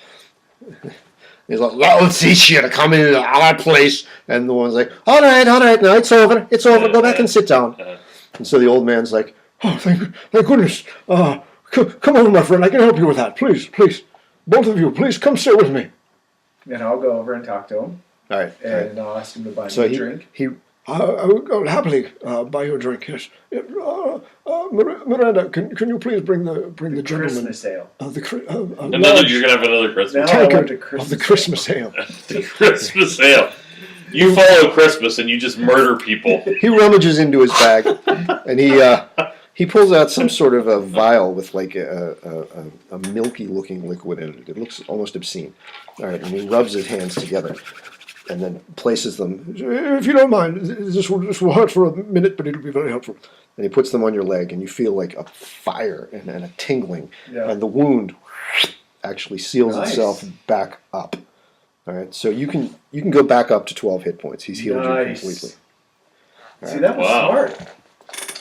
He's like, "I'll teach you to come into our place." And the woman's like, all right, now it's over. Go back and sit down. And so the old man's like, "Oh, thank goodness. Come on, my friend. I can help you with that. Please. Both of you, please come sit with me." And I'll go over and talk to him, All right. and I'll ask him to buy So me a drink. I will happily buy you a drink. Yes. Miranda, can you please bring the gentleman Christmas ale. You're gonna have another Christmas. Now I want tankard the of Christmas the Christmas ale? The Christmas ale. You follow Christmas and you just murder people. He rummages into his bag, and he pulls out some sort of a vial with like a milky-looking liquid in it. It looks almost obscene. All right, and he rubs his hands together, and then places them. "If you don't mind, this will hurt for a minute, but it'll be very helpful." And he puts them on your leg, and you feel like a fire and a tingling, Yeah. and the wound actually seals Nice. itself back up. All right, so you can go back up to 12 hit points. He's healed you Nice. completely. See, that was Wow. smart.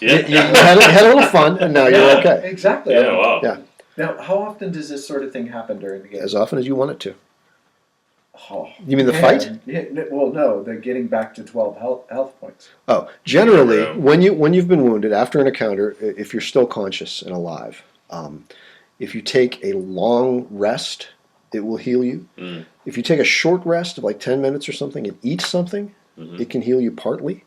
Yeah. You had a little fun, and now you're Yeah. okay. Exactly. Yeah. Wow. Yeah, Now, how often does this sort of thing happen during the game? as often as you want it to. Oh, You mean the man. fight? Yeah, well, no, the getting back to 12 health points. Oh, generally, Yeah. when you've been wounded after an encounter, if you're still conscious and alive, if you take a long rest, it will heal you. Mm. If you take a short rest of like 10 minutes or something and eat something, it can heal you partly.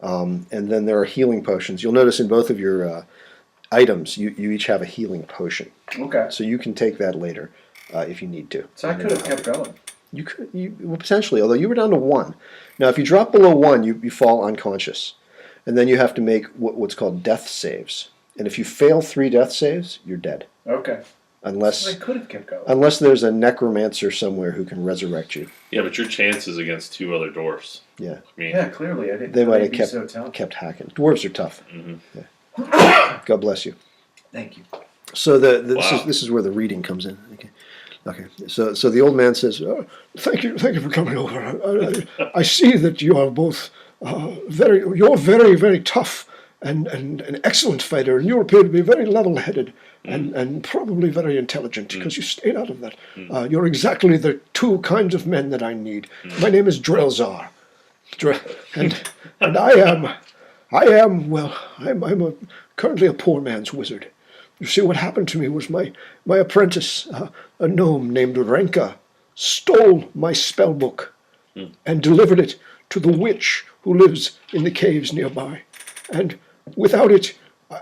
And then there are healing potions. You'll notice in both of your items, you each have a healing potion. Okay. So you can take that later if you need to. So I could have kept going. You could, well, potentially, although you were down to 1. Now, if you drop below 1, you fall unconscious. And then you have to make what's called death saves. And if you fail 3 death saves, you're dead. Okay. So I Unless could have kept going. there's a necromancer somewhere who can resurrect you. Yeah, but your chances against 2 other dwarfs. Yeah, I mean, Yeah, clearly I didn't. they might have be kept so talented. kept hacking. Dwarves are tough. Mhm. Yeah. God bless you. Thank you. So Wow. this is where the reading comes in. Okay. So the old man says, "Thank you for coming over. I see that you are both you're very, very tough and an excellent fighter, and you appear to be very level-headed and probably very intelligent because you stayed out of that. You're exactly the 2 kinds of men that I need. My name is Drelzar, and I'm currently a poor man's wizard. You see, what happened to me was my apprentice, a gnome named Renka, stole my spell book and delivered it to the witch who lives in the caves nearby. And without it,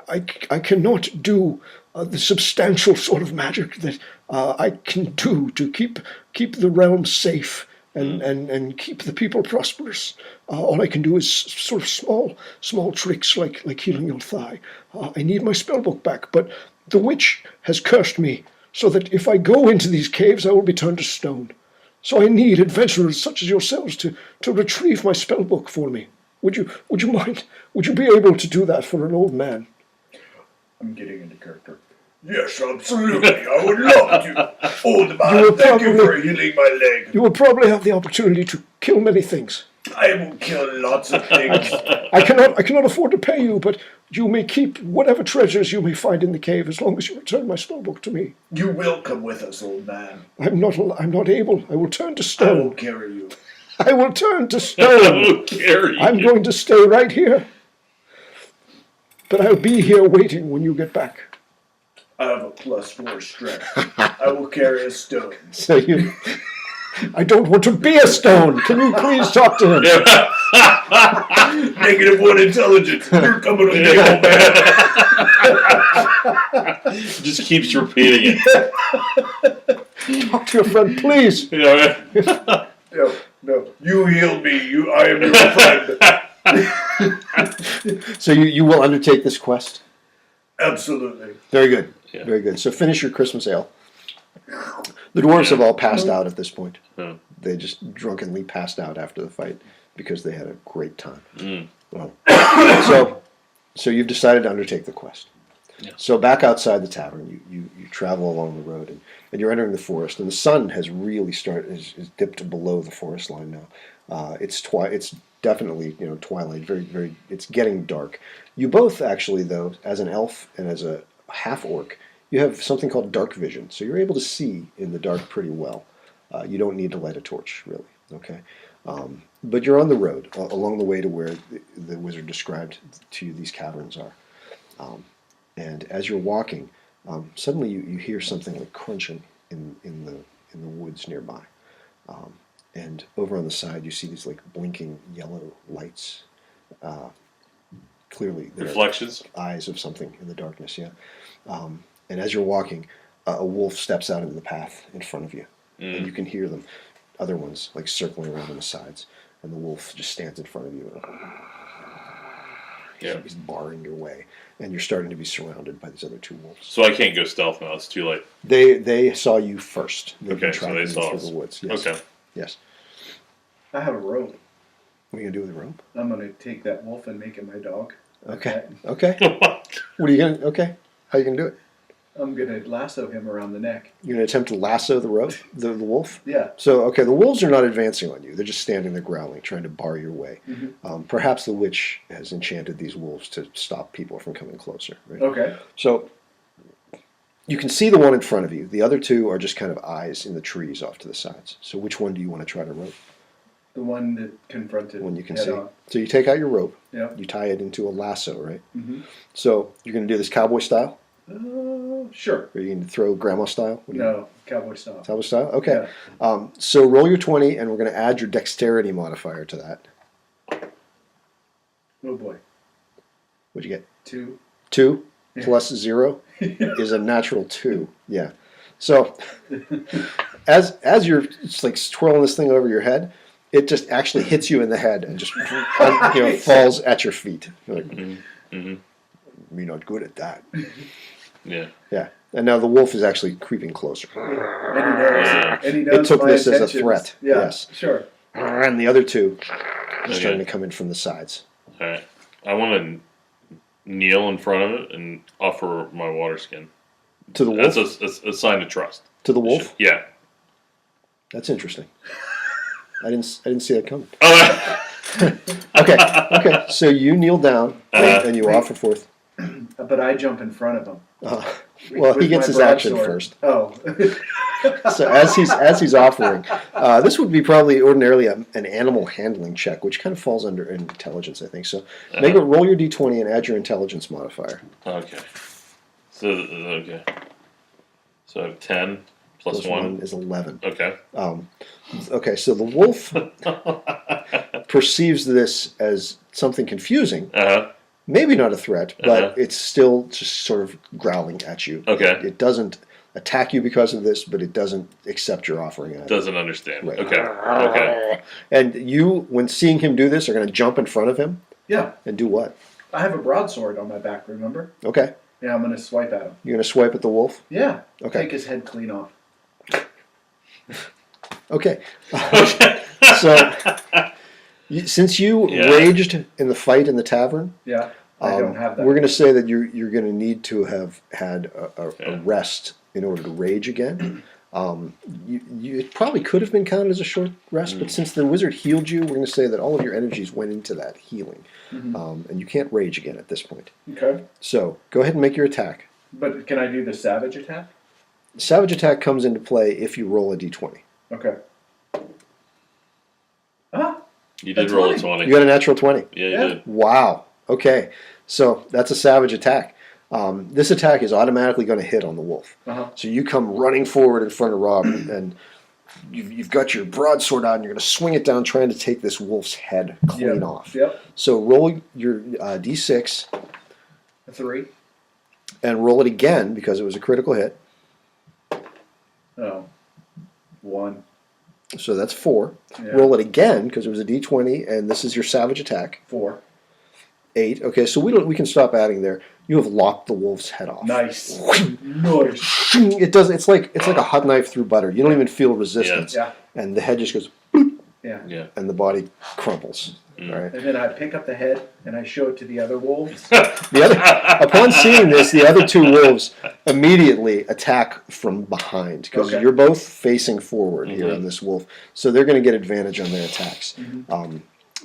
I cannot do the substantial sort of magic that I can do to keep the realm safe and keep the people prosperous. All I can do is sort of small tricks like healing your thigh. I need my spellbook back, but the witch has cursed me so that if I go into these caves, I will be turned to stone. So I need adventurers such as yourselves to retrieve my spellbook for me. Would you mind? Would you be able to do that for an old man?" I'm getting into character. Yes, absolutely. I would love to. Old You man, will thank you probably- for healing my leg. You will probably have the opportunity to kill many things. I will kill lots of things. I cannot afford to pay you, but you may keep whatever treasures you may find in the cave as long as you return my spellbook to me. You will come with us, old man. I'm not able. I will turn to I will stone. carry you. I will turn to I stone. will carry you. I'm going to stay right here. But I'll be here waiting when you get back. I have a +4 strength. I will carry a stone. So you, I don't want to be a stone. Can you please talk to him? -1 intelligence. You're coming with me, old man. Just keeps repeating it. Talk to your friend, please. You know, No. You healed me. I am your friend. So you will undertake this quest? Absolutely. Very good. Yeah. Very good. So finish your Christmas ale. The dwarves have all passed out at this point. Yeah. They just drunkenly passed out after the fight because they had a great time. Well, so you've decided to undertake the quest. Yeah. So back outside the tavern, you travel along the road and you're entering the forest, and the sun has really is dipped below the forest line now. It's definitely twilight. Very. It's getting dark. You both actually, though, as an elf and as a half-orc, you have something called dark vision, so you're able to see in the dark pretty well. You don't need to light a torch, really. Okay. But you're on the road along the way to where the wizard described to you these caverns are. And as you're walking, suddenly you hear something like crunching in the woods nearby. And over on the side, you see these like blinking yellow lights. Clearly, they're reflections. eyes of something in the darkness. Yeah. And as you're walking, a wolf steps out into the path in front of you, and you can hear them. Other ones like circling around on the sides, and the wolf just stands in front of you. Yeah. He's barring your way, and you're starting to be surrounded by these other two wolves. So I can't go stealth now. It's too late. They saw you first. They've been Okay, so tracking they you saw through us. the woods. Yes. Okay. Yes. I have a rope. What are you gonna do with the rope? I'm going to take that wolf and make it my dog. Okay. Okay. What are you gonna? Okay. How are you gonna do it? I'm going to lasso him around the neck. You're gonna attempt to lasso the rope, the wolf. Yeah. So okay, the wolves are not advancing on you. They're just standing there growling, trying to bar your way. Perhaps the witch has enchanted these wolves to stop people from coming closer. Right? Okay. So you can see the one in front of you. The other two are just kind of eyes in the trees off to the sides. So which one do you want to try to rope? The one that confronted One you can head see. on. So you take out your rope. Yeah. You tie it into a lasso, right? Mm-hmm. So you're going to do this cowboy style? Sure. Or are you going to throw grandma style? What do you- No, cowboy style. Cowboy style? Okay. Yeah. So roll your 20, and we're going to add your dexterity modifier to that. Oh boy. What'd you get? 2. 2 Yeah. plus 0 is a natural 2. Yeah. So as you're just like twirling this thing over your head, it just actually hits you in the head and just falls at your feet. You're like, You're not good at that. Yeah. Yeah. And now the wolf is actually creeping closer. And he knows It took my this as a intentions. threat. Yeah, Yes. Sure. And the other two are Okay. starting to come in from the sides. All right. I want to kneel in front of it and offer my water skin. To the wolf? That's a sign of trust. To the wolf? Yeah. That's interesting. I didn't see that coming. Oh, Okay. So you kneel down and you offer forth. But I jump in front of him. Well, he With gets my his action broadsword. first. Oh. So as he's offering, this would be probably ordinarily an animal handling check, which kind of falls under intelligence, I think. So roll your d20 and add your intelligence modifier. okay. So okay. So I have 10 plus 1 is 11. Okay. Okay, so the wolf perceives this as something confusing. Maybe not a threat, but it's still just sort of growling at you. Okay. It doesn't attack you because of this, but it doesn't accept your offering. Either. Doesn't understand. Right. Okay. Okay. And you, when seeing him do this, are going to jump in front of him Yeah. and do what? I have a broadsword on my back, remember? Okay. Yeah, I'm going to swipe at him. You're going to swipe at the wolf? Yeah. Okay. Take his head clean off. Okay. So, since you raged in the fight in the tavern, Yeah. I don't have that. We're going to say that you're going to need to have had a Yeah. rest in order to rage again. It probably could have been counted as a short rest, but since the wizard healed you, we're going to say that all of your energies went into that healing, and you can't rage again at this point. Okay. So go ahead and make your attack. But can I do the savage attack? Savage attack comes into play if you roll a d20. Okay. Ah, You did A roll a 20. 20. You got a natural 20. Yeah, you Yeah. did. Wow. Okay. So that's a savage attack. This attack is automatically going to hit on the wolf. uh-huh. So you come running forward in front of Rob, and you've got your broadsword out, and you're going to swing it down, trying to take this wolf's head clean Yep. off. Yep. So roll your d6 A 3. and roll it again because it was a critical hit. Oh. 1. So that's 4. Yeah. Roll it again because it was a d20, and this is your savage attack. 4. 8. Okay, so we can stop adding there. You have lopped the wolf's head off. Nice. Nice. It does. It's like a hot knife through butter. You don't even feel resistance, Yeah. and the head just goes, Yeah. Yeah. and the body crumples. All right. And then I pick up the head and I show it to the other wolves. The other, upon seeing this, the other two wolves immediately attack from behind because Okay. you're both facing forward here on this wolf, so they're going to get advantage on their attacks.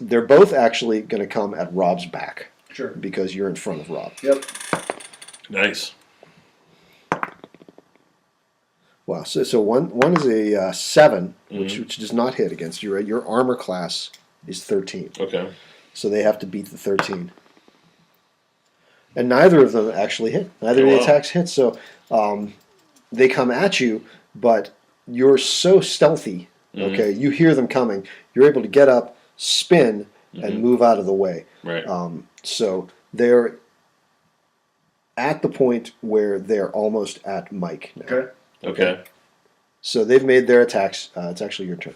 They're both actually going to come at Rob's back Sure. because you're in front of Rob. Yep. Nice. Wow. So one is a 7, which does not hit against you. Right? Your armor class is 13, Okay. so they have to beat the 13. And neither of them actually hit. Neither of the wow. attacks hit. So they come at you, but you're so stealthy. Okay, you hear them coming. You're able to get up, spin, and move out of the way. Right. So they're at the point where they're almost at Mike now. Okay. Okay. So they've made their attacks. It's actually your turn.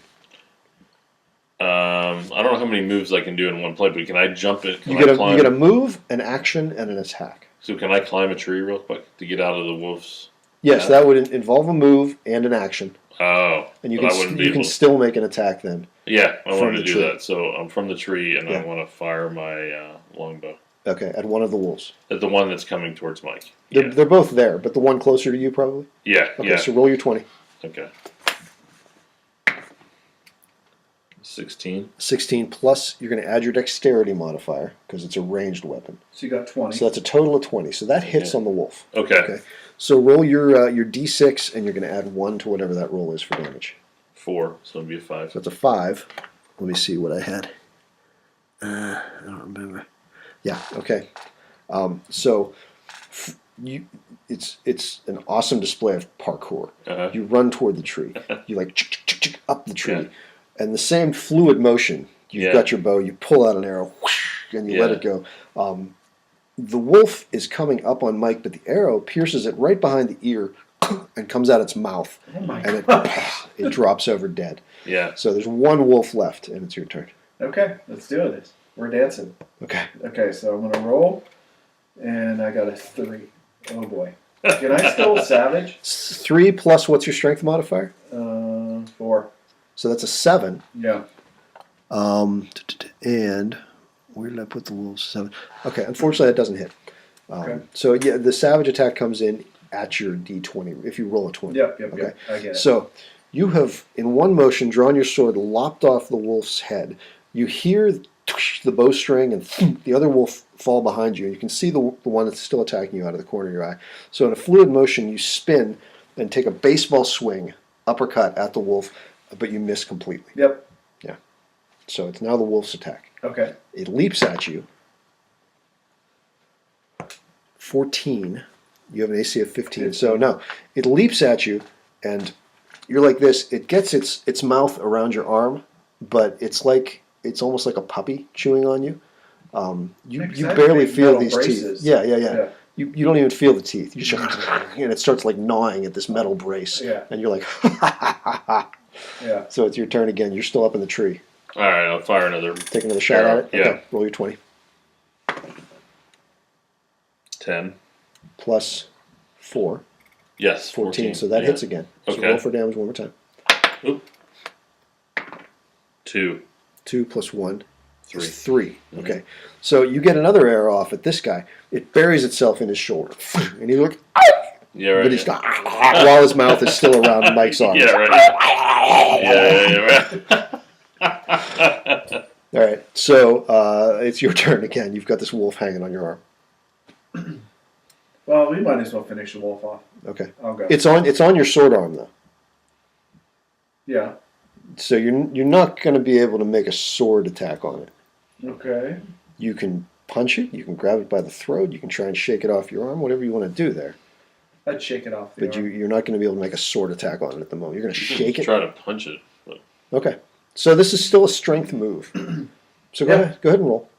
I don't know how many moves I can do in one play, but can I jump it? Can You I get climb? a move, an action, and an attack. So can I climb a tree real quick to get out of the wolf's? Yes, Yeah. that would involve a move and an action, Oh, and you but I can wouldn't be you can able to- still make an attack then. Yeah, I from wanted the to do tree. that. So I'm from the tree, and Yeah. I want to fire my longbow Okay, at one of the wolves. at the one that's coming towards Mike. They're both there, but the one closer to you probably. Yeah. Okay, Yeah. so roll your 20. Okay. 16. 16 plus, you're going to add your dexterity modifier because it's a ranged weapon. So you got 20. So that's a total of 20. So that hits Yeah. on the wolf. Okay. Okay. So roll your d6 and you're going to add 1 to whatever that roll is for damage. 4. So it'd be a 5. So that's a 5. Let me see what I had. I don't remember. Yeah. Okay. It's an awesome display of parkour. Uh-huh. You run toward the tree. You like up the tree, Yeah. and the same fluid motion. You've Yeah. got your bow. You pull out an arrow, whoosh, and you let Yeah. it go. The wolf is coming up on Mike, but the arrow pierces it right behind the ear and comes out its mouth, Oh my and god. it drops over dead. Yeah. So there's one wolf left, and it's your turn. Okay, let's do this. We're dancing. Okay. Okay, so I'm gonna roll, and I got a 3. Oh boy. Can I still savage? 3 plus what's your strength modifier? 4. So that's a 7. Yeah. And where did I put the wolves? 7. Okay, unfortunately that doesn't hit. Okay. So yeah, the savage attack comes in at your d20 if you roll a 20. Yep. Okay. I get it. So you have, in one motion, drawn your sword, lopped off the wolf's head. You hear the bowstring and the other wolf fall behind you. You can see the one that's still attacking you out of the corner of your eye. So in a fluid motion, you spin and take a baseball swing, uppercut at the wolf, but you miss completely. Yep. So it's now the wolf's attack. Okay. It leaps at you. 14. You have an AC of 15. So no, it leaps at you, and you're like this. It gets its mouth around your arm, but it's almost like a puppy chewing on you. You Because I have barely big feel metal these braces. teeth. Yeah. Yeah. You don't even feel the teeth. You just and it starts like gnawing at this metal brace, Yeah. and you're like, Yeah. So it's your turn again. You're still up in the tree. All right. I'll fire another. Take another shot at it. Yeah. Okay, roll your 20 10. plus 4. Yes. 14. So that yeah. hits again. So Okay. roll for damage one more time. Oop. 2. 2 plus 1. is 3. Okay, so you get another arrow off at this guy. It buries itself in his shoulder, and you look. Yeah, right. But he's not while his mouth is still around Mike's arm. Yeah, right. Yeah, right. All right, so it's your turn again. You've got this wolf hanging on your arm. Well, we might as well finish the wolf off. Okay, I'll go. it's on your sword arm though. Yeah. So you're not going to be able to make a sword attack on it. Okay. You can punch it. You can grab it by the throat. You can try and shake it off your arm. Whatever you want to do there. I'd shake it off the But arm. you're not going to be able to make a sword attack on it at the moment. You're going to shake it. Try to punch it. But... Okay. So this is still a strength move. So go ahead and roll.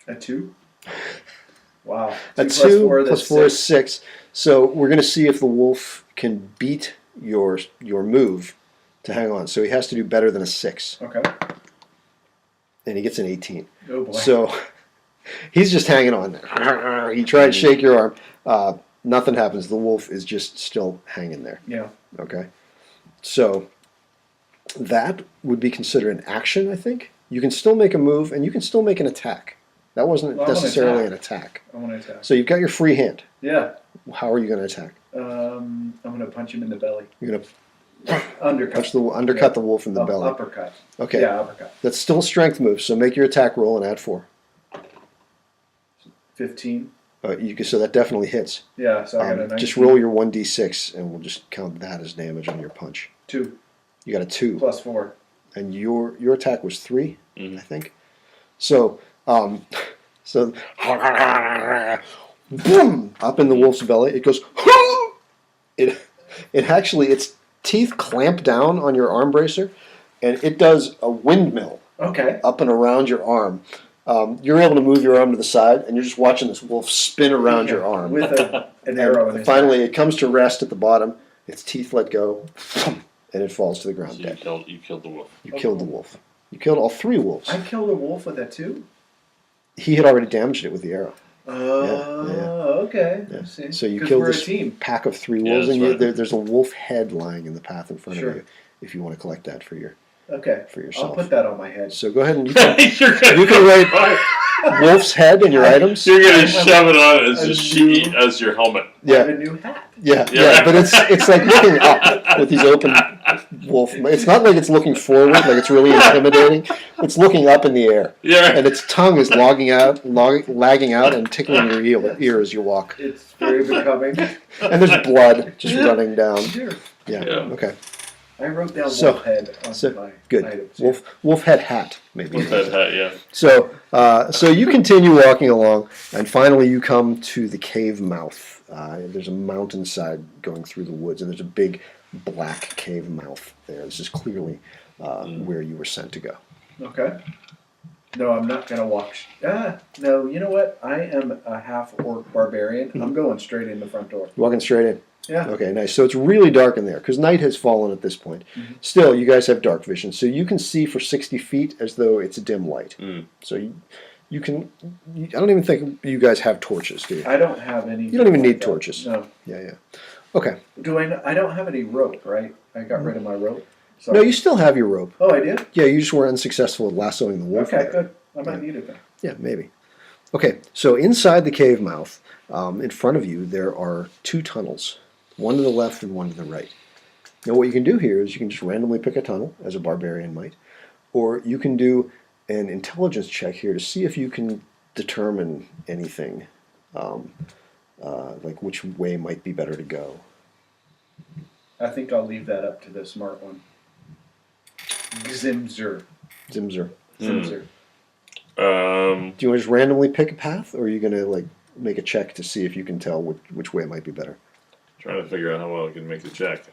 A 2? Wow. A 2 plus 4 is 6. So we're going to see if the wolf can beat your move to hang on. So he has to do better than a 6. Okay. And he gets an 18. Oh boy. So he's just hanging on there. You try and shake your arm. Nothing happens. The wolf is just still hanging there. Yeah. Okay. So that would be considered an action, I think. You can still make a move, and you can still make an attack. That wasn't Well, I wanna necessarily attack. an attack. I want to attack. So you've got your free hand. Yeah. How are you going to attack? I'm going to punch him in the belly. You're going to Undercut. the wolf in the belly. Uppercut. Okay. Yeah, uppercut. That's still a strength move, so make your attack roll and add 4. 15. So that definitely hits. Yeah, so I got a 19. Just roll your 1d6, and we'll just count that as damage on your punch. 2 You got a 2. plus 4. And your attack was 3, Mhm. I think. So, boom, up in the wolf's belly, it goes. It actually, its teeth clamp down on your arm bracer, and it does a windmill Okay. up and around your arm. You're able to move your arm to the side, and you're just watching this wolf spin around your arm. With an arrow in And his finally, back. it comes to rest at the bottom. Its teeth let go, and it falls to the ground So dead. you killed the wolf. You killed the wolf. You killed all 3 wolves. I killed a wolf with that too? He had already damaged it with the arrow. Oh, okay. Yeah. See? So you 'Cause killed we're a this team. pack of 3 Yeah, wolves, that's and right. there's a wolf head lying in the path in front Sure. of you. If you want to collect that for Okay. yourself. I'll put that on my head. So go ahead and you You're gonna, can write wolf's head in your items. You're I gonna have shove it on as a a sheet as your helmet. I have Yeah, a new hat. yeah. But it's like looking up with these open wolf. It's not like it's looking forward, like it's really intimidating. It's looking up in the air, Yeah. and its tongue is lagging out, and tickling your ear as you walk. It's very becoming. And there's blood just running down. Sure. Yeah. Yeah. Okay. I wrote down So- wolf head on my Good. items. Wolf head hat, maybe. With that hat, yeah. So you continue walking along, and finally you come to the cave mouth. There's a mountainside going through the woods, and there's a big black cave mouth there. This is clearly where you were sent to go. Okay. No, I'm not going to walk. No, you know what? I am a half-orc barbarian. I'm going straight in the front door. You're walking straight in. Yeah. Okay, nice. So it's really dark in there because night has fallen at this point. Mhm. Still, you guys have dark vision, so you can see for 60 feet as though it's a dim light. Mm. So you can. I don't even think you guys have torches, do you? I don't have any. You don't even like need that. torches. No. Yeah. Okay. Do I? I don't have any rope, right? I got rid of my rope. So. No, you still have your rope. Oh, I did. Yeah, you just were unsuccessful at lassoing the wolf. Okay, there. good. I might need it then. Yeah, maybe. Okay, so inside the cave mouth, in front of you, there are 2 tunnels, one to the left and one to the right. Now, what you can do here is you can just randomly pick a tunnel, as a barbarian might, or you can do an intelligence check here to see if you can determine anything, like which way might be better to go. I think I'll leave that up to the smart one. Ximxur. Ximxur. Ximxur. Do you want to just randomly pick a path, or are you going to like make a check to see if you can tell which way it might be better? Trying to figure out how well I can make the check.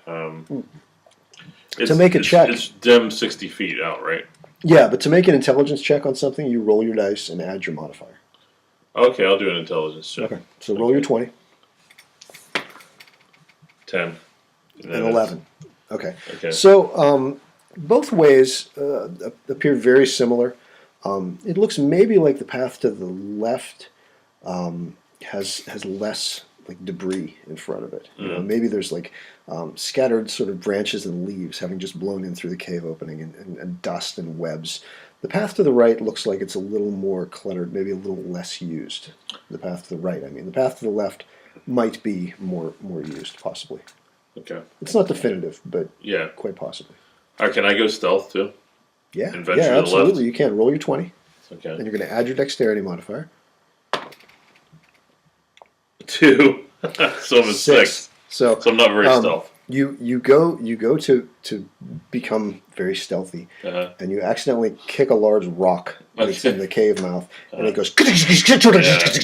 make a check. It's dim 60 feet out, right? Yeah, but to make an intelligence check on something, you roll your dice and add your modifier. Okay, I'll do an intelligence check. Okay, so roll your 20 10. and 11. Okay. Okay. So both ways appear very similar. It looks maybe like the path to the left has less like debris in front of it. You know, maybe there's like scattered sort of branches and leaves having just blown in through the cave opening, and dust and webs The path to the right looks like it's a little more cluttered, maybe a little less used. The path to the right, I mean. The path to the left might be more used, possibly. Okay. It's not definitive, but Yeah. quite possibly. All right, can I go stealth too? Yeah, And venture to yeah, the absolutely. left? You can roll your 20, Okay. and you're going to add your dexterity modifier. 2. So I'm a 6. So So I'm not very stealth. you go to become very stealthy, Uh-huh. and you accidentally kick a large rock that's in the cave mouth, and it goes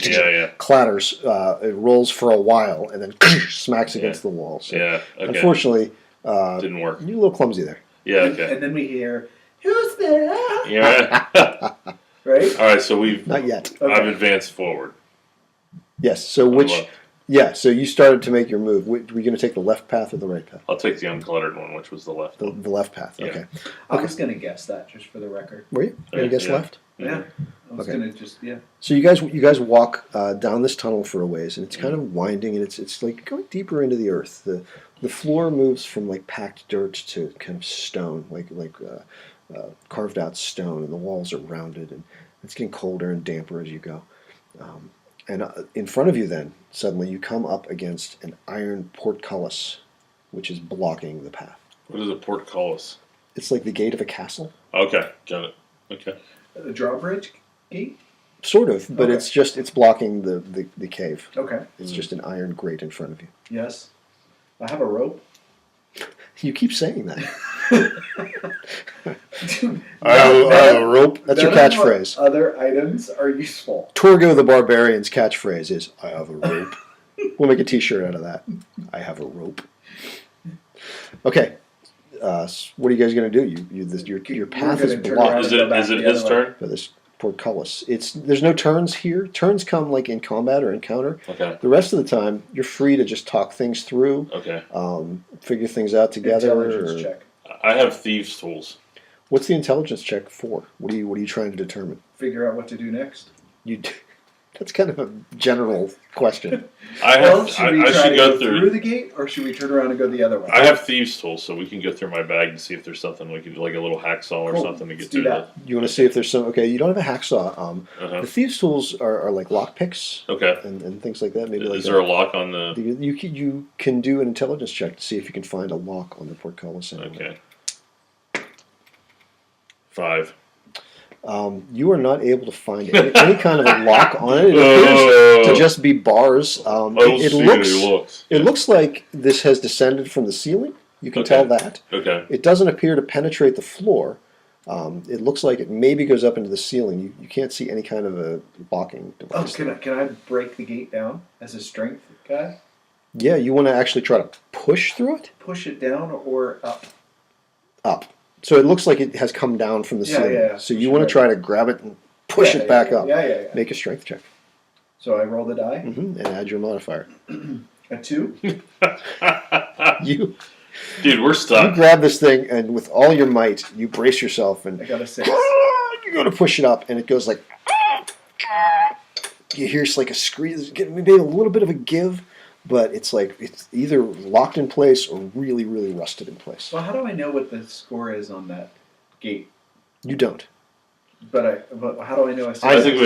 Yeah. clatters. It rolls for a while, and then smacks against the wall. So Yeah. Okay. unfortunately, Didn't work. you're a little clumsy there. Yeah. Okay. And then we hear, "Who's there?" Yeah. Right? All right. So we've. Not yet. Okay. I've advanced forward. Yes. So On the which? left. Yeah. So you started to make your move. Were you going to take the left path or the right path? I'll take the uncluttered one, which was the left. The left path. Yeah. Okay. I was going to guess that, just for the record. Were you going to guess Yeah. left? Yeah. I was Okay. going to just, yeah. So you guys walk down this tunnel for a ways, and it's kind of winding, and it's like going deeper into the earth. The floor moves from like packed dirt to kind of stone, like carved out stone, and the walls are rounded, and it's getting colder and damper as you go. And in front of you, then suddenly you come up against an iron portcullis, which is blocking the path. What is a portcullis? It's like the gate of a castle, Okay, got it. Okay. The drawbridge gate? sort of, but Okay. it's blocking the cave. Okay. It's just an iron grate in front of you. Yes. I have a rope. You keep saying that. Dude, I have a rope. That's your none of our catchphrase. Other items are useful. Torgo the Barbarian's catchphrase is, I have a rope. We'll make a t-shirt out of that. I have a rope. Okay. What are you guys going to do? Your path We're is gonna turn blocked around. Is it back is it the his other way. turn? by this portcullis. There's no turns here. Turns come like in combat or encounter. Okay. The rest of the time, you're free to just talk things through, Okay. figure things out together. Intelligence check. I have thieves' tools. What's the intelligence check for? What are you trying to determine? Figure out what to do next. That's kind of a general question. Well, should we I try should to go go through. through the gate, or should we turn around and go the other way? I have thieves' tools, so we can go through my bag and see if there's something we can do, like a little hacksaw or Cool. something to get Let's do through that. You want to see if there's some? Okay, you don't have a hacksaw. Uh-huh. The thieves' tools are like lock picks Okay. and things like that. Maybe like Is there a lock on the? you can do an intelligence check to see if you can find a lock on the portcullis. Anyway. Okay. 5. You are not able to find any kind of a lock on it. It appears to just be bars. It looks like this has descended from the ceiling. You can Okay. tell that. Okay. It doesn't appear to penetrate the floor. It looks like it maybe goes up into the ceiling. You can't see any kind of a locking Oh, device. can I break the gate down as a strength guy? Yeah, you want to actually try to push through it? Push it down or up? Up. So it looks like it has come down from the Yeah, ceiling. yeah. So you want to try to grab it and push it back up. Yeah. Make a strength check. So I roll the die. And add your modifier. A 2. You Dude, we're you stuck. grab this thing, and with all your might, you brace yourself, and I got a 6. you go to push it up, and it goes like. You hear like a scream, maybe a little bit of a give, but it's like it's either locked in place or really, really rusted in place. Well, how do I know what the score is on that gate? You don't. But how do I know? I think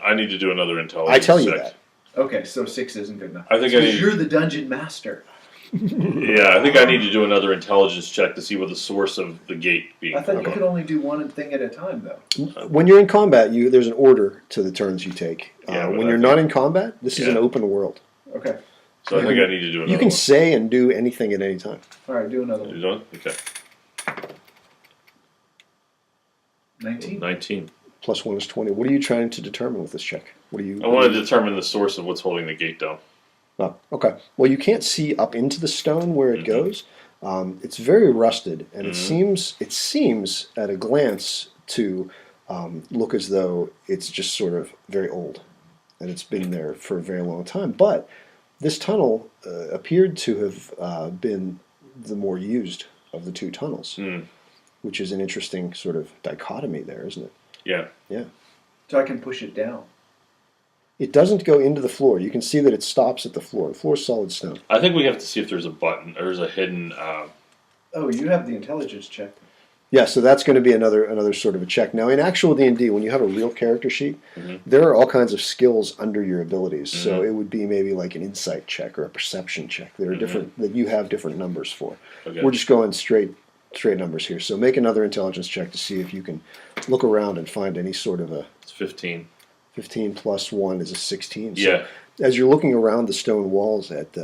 I need to do another intelligence. I tell you check. that. Okay, so 6 isn't good enough. I think Because you're the dungeon master. Yeah, I think I need to do another intelligence check to see what the source of the gate being. I thought you could only do one thing at a time, though. When you're in combat, there's an order to the turns you take. Yeah, but when I you're think- not in combat, this is an Yeah. open world. Okay. So I think I need to do another You can one. say and do anything at any time. All right, do another You one. done? Okay. 19. 19. Plus 1 is 20. What are you trying to determine with this check? I want to determine the source of what's holding the gate down. Oh, okay. Well, you can't see up into the stone where it Mhm. goes. It's very rusted, and Mhm. it seems at a glance to look as though it's just sort of very old, and it's been there for a very long time. But this tunnel appeared to have been the more used of the two tunnels, Hmm. which is an interesting sort of dichotomy there, isn't it? Yeah. Yeah. So I can push it down. It doesn't go into the floor. You can see that it stops at the floor. The floor is solid stone. I think we have to see if there's a button or there's a hidden. Oh, you have the intelligence check. Yeah, so that's going to be another sort of a check. Now, in actual D&D, when you have a real character sheet, there are all kinds of skills under your abilities. So it would be maybe like an insight check or a perception check. There are different that you have different numbers for. Okay. We're just going straight numbers here. So make another intelligence check to see if you can look around and find any sort of a. It's 15. 15 plus 1 is a 16. So Yeah. as you're looking around the stone walls at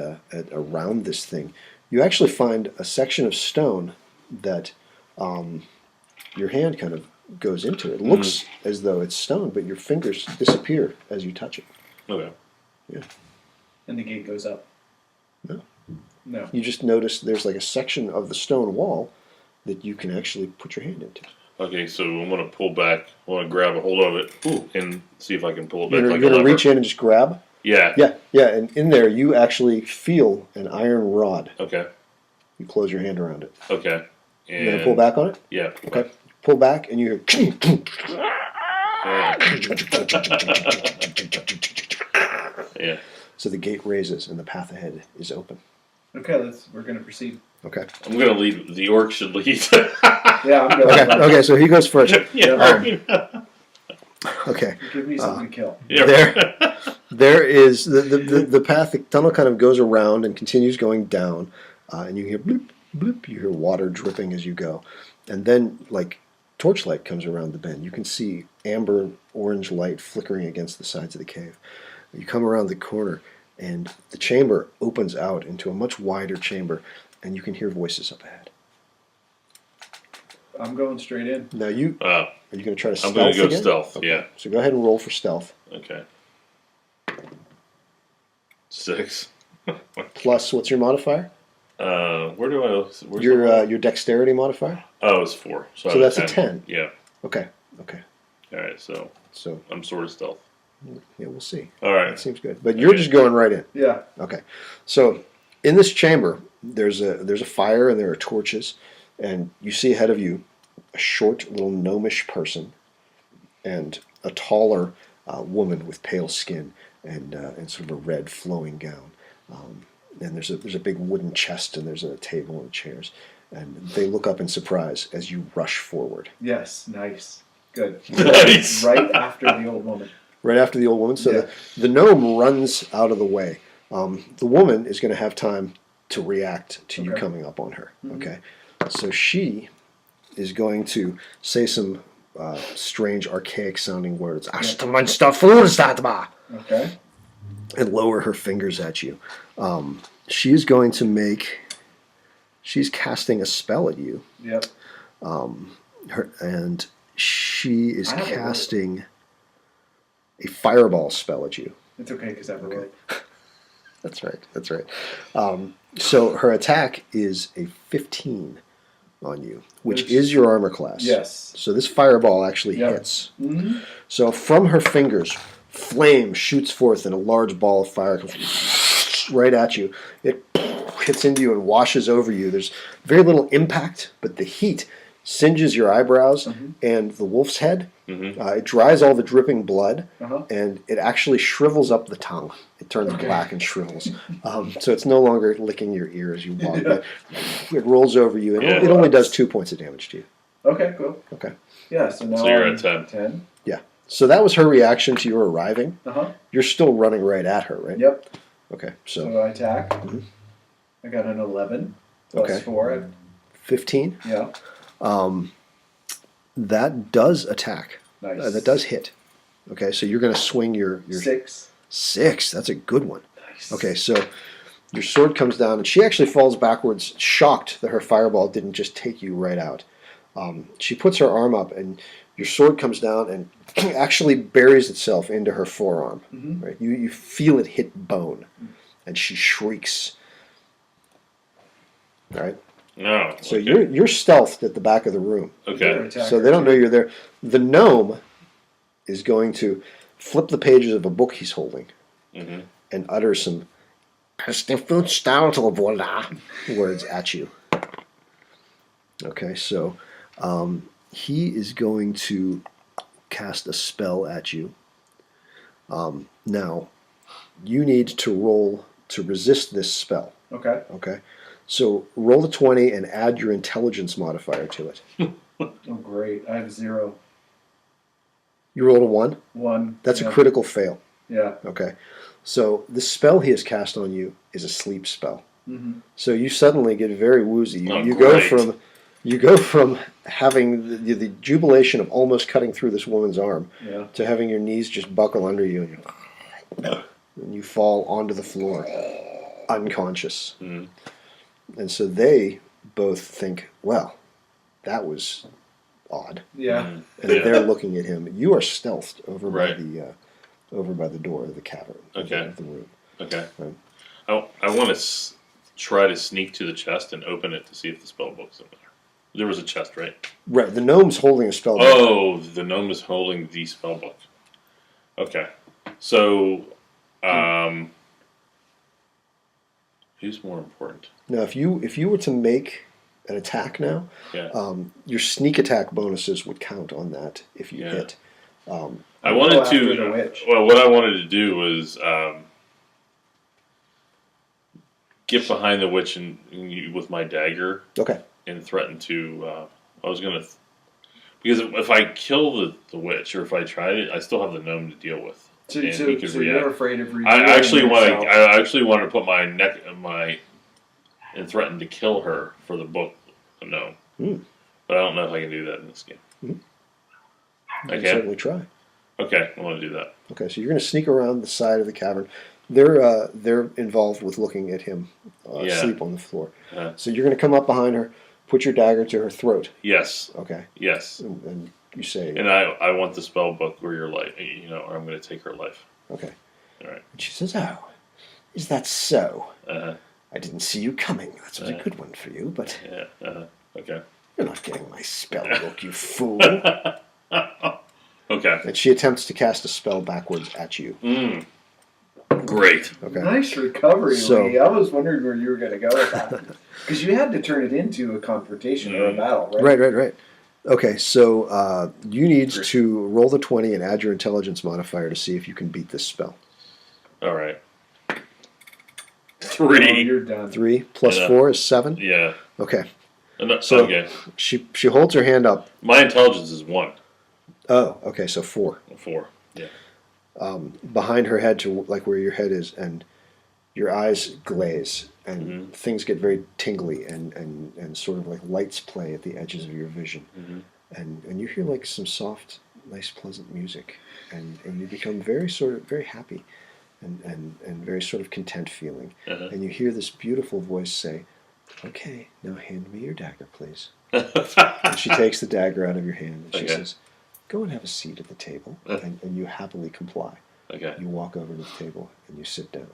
around this thing, you actually find a section of stone that your hand kind of goes into. It looks as though it's stone, but your fingers disappear as you touch it. Okay. Yeah. And the gate goes up. No. No. You just notice there's like a section of the stone wall that you can actually put your hand into. Okay, so I'm going to pull back. I want to grab a hold of it and see if I can pull it back You're like a going to lever. reach in and just grab? Yeah. Yeah, and in there you actually feel an iron rod. Okay. You close your hand around it. Okay. And You're going to pull back on it? Yeah. Pull Okay. back. Pull back and you hear. Yeah. So the gate raises and the path ahead is open. Okay, we're gonna proceed. Okay. I'm going to lead. The orc should lead. Yeah, I'm going. Okay, so he goes first. Yeah. Okay. Give me something to kill. Yeah. There is the path, the tunnel kind of goes around and continues going down, and you hear bloop, bloop, you hear water dripping as you go. And then, like, torchlight comes around the bend. You can see amber orange light flickering against the sides of the cave. You come around the corner, and the chamber opens out into a much wider chamber, and you can hear voices up ahead. I'm going straight in. Now, are you going to try to I'm stealth going to go again? stealth. Okay. Yeah. So go ahead and roll for stealth. Okay. 6. Plus, what's your modifier? Where do I? Where's Your dexterity modifier? Oh, it's 4. So I was that's a 10. Yeah. Okay. All right. So I'm sort of stealth. Yeah, we'll see. All right. That seems good. But you're just going right in. Yeah. Okay. So in this chamber, there's a fire and there are torches, and you see ahead of you a short little gnomish person and a taller woman with pale skin and sort of a red flowing gown. And there's a big wooden chest and there's a table and chairs, and they look up in surprise as you rush forward. Yes. Nice. Good. Nice. Right after the old woman. Right after the old woman. So Yeah. the gnome runs out of the way. The woman is going to have time to react to you Okay. coming up on her. Okay. So she is going to say some strange, archaic sounding words. Okay. And lower her fingers at you. She is going to make. She's casting a spell at you. Yep. And she is I have a rope. casting a fireball spell at you. It's okay because I have a rope. That's right. So her attack is a 15 on you, which is your armor class. Yes. So this fireball actually Yep. hits. Mm-hmm. So from her fingers, flame shoots forth and a large ball of fire comes right at you. It hits into you and washes over you. There's very little impact, but the heat singes your eyebrows and the wolf's head. It dries all the dripping blood, and it actually shrivels up the tongue. It turns black and shrivels. So it's no longer licking your ear as you walk. But it rolls over you, and it only does 2 points of damage to you. Okay. Cool. Okay. Yeah. So now So you're I'm at 10. 10. Yeah. So that was her reaction to your arriving. You're still running right at her, right? Yep. Okay. So So I attack. I got an 11 plus Okay. 4. 15. Yeah. That does attack. Nice. That does hit. Okay. So you're going to swing your 6. 6. That's a good one. Nice. Okay. So your sword comes down, and she actually falls backwards, shocked that her fireball didn't just take you right out. She puts her arm up, and your sword comes down and actually buries itself into her forearm. Right? You feel it hit bone, and she shrieks. All right. No. So you're stealthed at the back of the room, Okay. so they don't know you're there. The gnome is going to flip the pages of a book he's holding and utter some words at you. Okay, so he is going to cast a spell at you. Now, you need to roll to resist this spell. Okay. Okay, so roll a 20 and add your intelligence modifier to it. Oh, great. I have 0. You rolled a 1? 1. That's yeah. a critical fail. Yeah. Okay. So the spell he has cast on you is a sleep spell. Mm-hmm. So you suddenly get very woozy. Oh, You great. go from having the jubilation of almost cutting through this woman's arm Yeah. to having your knees just buckle under you, and you fall onto the floor, unconscious. Mm. And so they both think, well, that was odd. Yeah. Mm. And Yeah. they're looking at him. You are stealthed over Right. by the door of the cavern. Okay. Of the room. Okay. Right. I want to try to sneak to the chest and open it to see if the spell book's in there. There was a chest, right? Right. The gnome's holding a spell book. Oh, the gnome is holding the spell book. Okay. So, who's more important? Now, if you were to make an attack now, Yeah. your sneak attack bonuses would count on that if you Yeah. hit. I wanted after the to. witch. Well, what I wanted to do was get behind the witch with my dagger Okay. and threaten to. I was gonna, because if I kill the witch or if I tried it, I still have the gnome to deal with. So, And so, he could so react. you're afraid of revealing I actually yourself. want to put my neck and threaten to kill her for the book. No, but I don't know if I can do that in this game. You I can can. certainly try. Okay, I want to do that. Okay, so you're going to sneak around the side of the cavern. They're involved with looking at him Yeah. sleep on the floor. Uh-huh. So you're going to come up behind her, put your dagger to her throat. Yes, Okay, yes, and you say, and I want the spell book where you're like, or I'm going to take her life. okay. All right. And she says, "Oh, is that so? Uh-huh. I didn't see you coming. That was a Uh. good one for you, but Yeah. Okay. you're not getting my spell book, you fool." Okay. And she attempts to cast a spell backwards at you. Great. Okay. Nice recovery, So- Lee. I was wondering where you were going to go with that. Because you had to turn it into a confrontation or a battle, right? Right. Okay, so you need to roll the 20 and add your intelligence modifier to see if you can beat this spell. All right. Oh, 3. you're done. 3 plus Yeah. 4 is 7. Yeah. Okay, So, okay. she holds her hand up. My intelligence is 1. Oh, okay, so 4. 4. Yeah. Behind her head to like where your head is, and your eyes glaze, and things get very tingly, and sort of like lights play at the edges of your vision, and you hear like some soft, nice, pleasant music, and you become very happy, and very sort of content feeling, and you hear this beautiful voice say, "Okay, now hand me your dagger, please." And she takes the dagger out of your hand, and she says, "Go and have a seat at the table," and you happily comply. Okay. You walk over to the table and you sit down.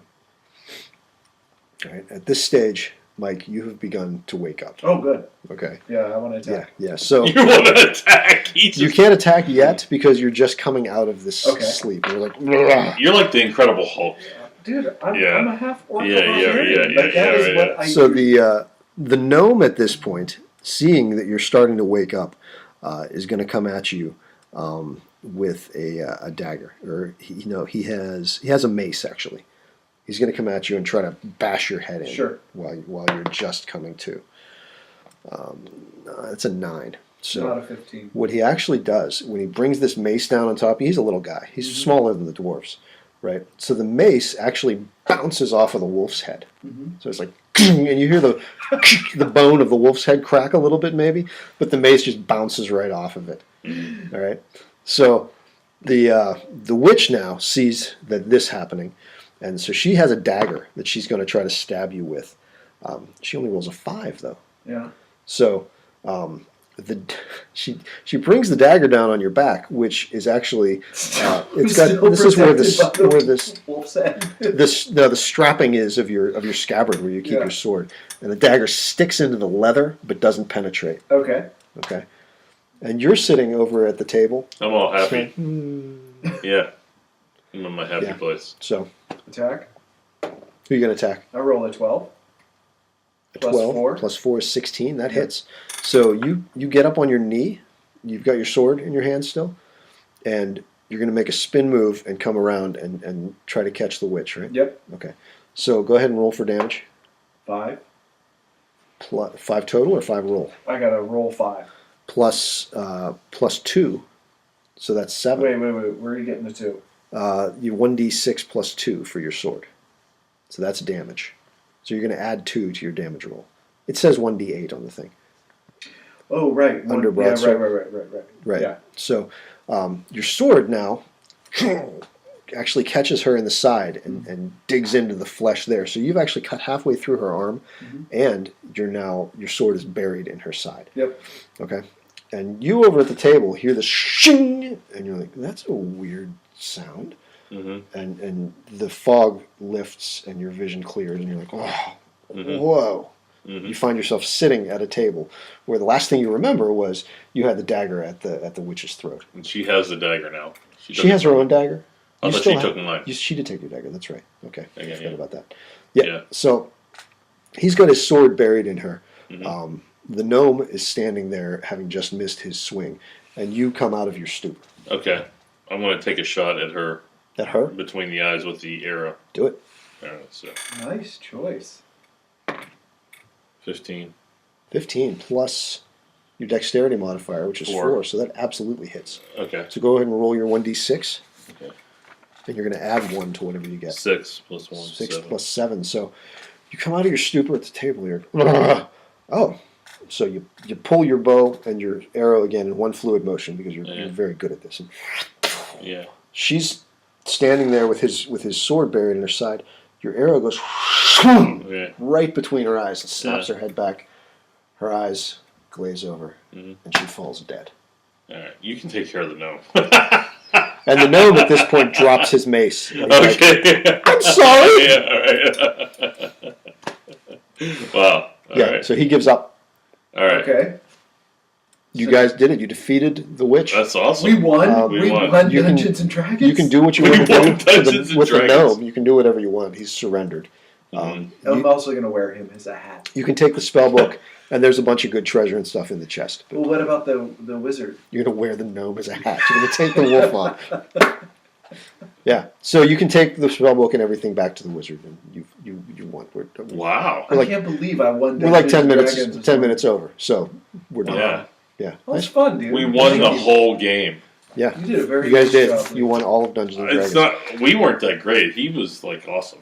All right. At this stage, Mike, you have begun to wake up. Oh, good. Okay. Yeah, I want to attack. Yeah. So You want to attack? you can't attack yet because you're just coming out of this sleep. You're like, "Ugh." You're like the Incredible Hulk. Dude, I'm a half-orc. Yeah, barbarian. yeah, Like, that is yeah. what I So do. the gnome at this point, seeing that you're starting to wake up, is going to come at you with a dagger, or he has a mace actually. He's going to come at you and try to bash your head in. Sure. While you're just coming to. That's a 9. So Not a 15. what he actually does when he brings this mace down on top, he's a little guy. He's smaller than the dwarves, right? So the mace actually bounces off of the wolf's head. So it's like, and you hear the bone of the wolf's head crack a little bit maybe, but the mace just bounces right off of it. All right. So the witch now sees that this happening, and so she has a dagger that she's going to try to stab you with. She only rolls a 5 though. Yeah. So she brings the dagger down on your back, which is actually it's got Still this is where protected this by the wolf's head. the strapping is of your scabbard where you keep your sword, and the dagger sticks into the leather but doesn't penetrate. Okay. Okay, and you're sitting over at the table. I'm all happy. So, Yeah. I'm in my happy place. so Attack. who are you going to attack? I roll a 12. A Plus 12 4. plus 4 is 16. That hits. So you get up on your knee. You've got your sword in your hand still, and you're going to make a spin move and come around and try to catch the witch, right? Yep. Okay. So go ahead and roll for damage. 5. 5 total or 5 roll? I got to roll 5. plus 2, so that's 7. Wait. Where are you getting the 2? You 1d6 plus 2 for your sword, so that's damage. So you're going to add 2 to your damage roll. It says 1d8 on the thing. Oh, right. Under Yeah, broadsword. right. Yeah. So your sword now actually catches her in the side and digs into the flesh there. So you've actually cut halfway through her arm, and your sword is buried in her side. Yep. Okay. And you over at the table hear the shing, and you're like, that's a weird sound. Mm-hmm. And the fog lifts and your vision clears, and you're like, oh, whoa. Mm-hmm. You find yourself sitting at a table where the last thing you remember was you had the dagger at the witch's throat. And she has the dagger now. She has her own dagger? I thought she took mine. She did take your dagger, that's right. Okay, I forgot about that. Yeah. So he's got his sword buried in her. Mm-hmm. The gnome is standing there having just missed his swing, and you come out of your stupor. Okay. I'm going to take a shot at her. At her? Between the eyes with the arrow. Do it. Alright, so. Nice choice. 15. 15 plus your dexterity modifier, which is 4, so that absolutely hits. Okay. So go ahead and roll your 1d6. Okay. And you're going to add 1 to whatever you get. 6 plus 1. 6 7. plus 7. So you come out of your stupor at the table. You're, oh. So you pull your bow and your arrow again in one fluid motion because you're very good at this. And yeah. she's standing there with his sword buried in her side. Your arrow goes right between her eyes and snaps her head back. Her eyes glaze over, and she falls dead. All right, you can take care of the gnome. And the gnome at this point drops his mace. Okay. Like, I'm sorry. Yeah. All right. Wow. All right. So he gives up. All right. Okay. You guys did it. You defeated the witch. That's awesome. We won. We won Dungeons and Dragons. You can do what you want to do with the gnome. You can do whatever you want. He's surrendered. I'm also going to wear him as a hat. You can take the spell book, and there's a bunch of good treasure and stuff in the chest. Well, what about the wizard? You're going to wear the gnome as a hat. You're going to take the wolf on. Yeah. So you can take the spell book and everything back to the wizard, and you won. Wow. I can't believe I won. We're like 10 minutes over, so we're done. Yeah. Yeah. That was fun, dude. We won the whole game. Yeah. You did a very You guys good did. job. You won all of Dungeons and Dragons. It's not. We weren't that great. He was like awesome.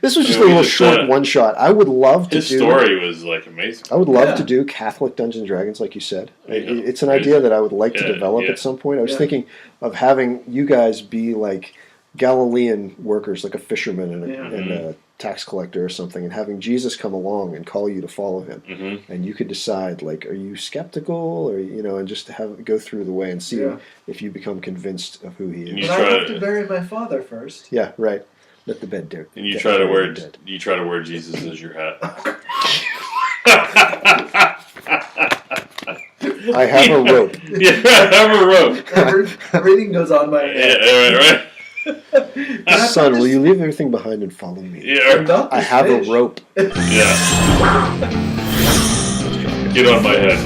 This was just a little short one shot. I would love to do. His story was like amazing. I would love to do Catholic Dungeons and Dragons, like you said. It's an idea that I would like to develop at some point. I was thinking of having you guys be like Galilean workers, like a fisherman and a tax collector or something, and having Jesus come along and call you to follow him, and you could decide, like, are you skeptical, or and just go through the way and see if you become convinced of who he is. But I have to bury my father first. Yeah, right. Let the bed do. And you try to wear Jesus as your hat. I have a rope. Yeah, I have a rope. Everything goes on my head. Yeah, right. Son, will you leave everything behind and follow me? Yeah. I have a rope. Yeah. Get on my head.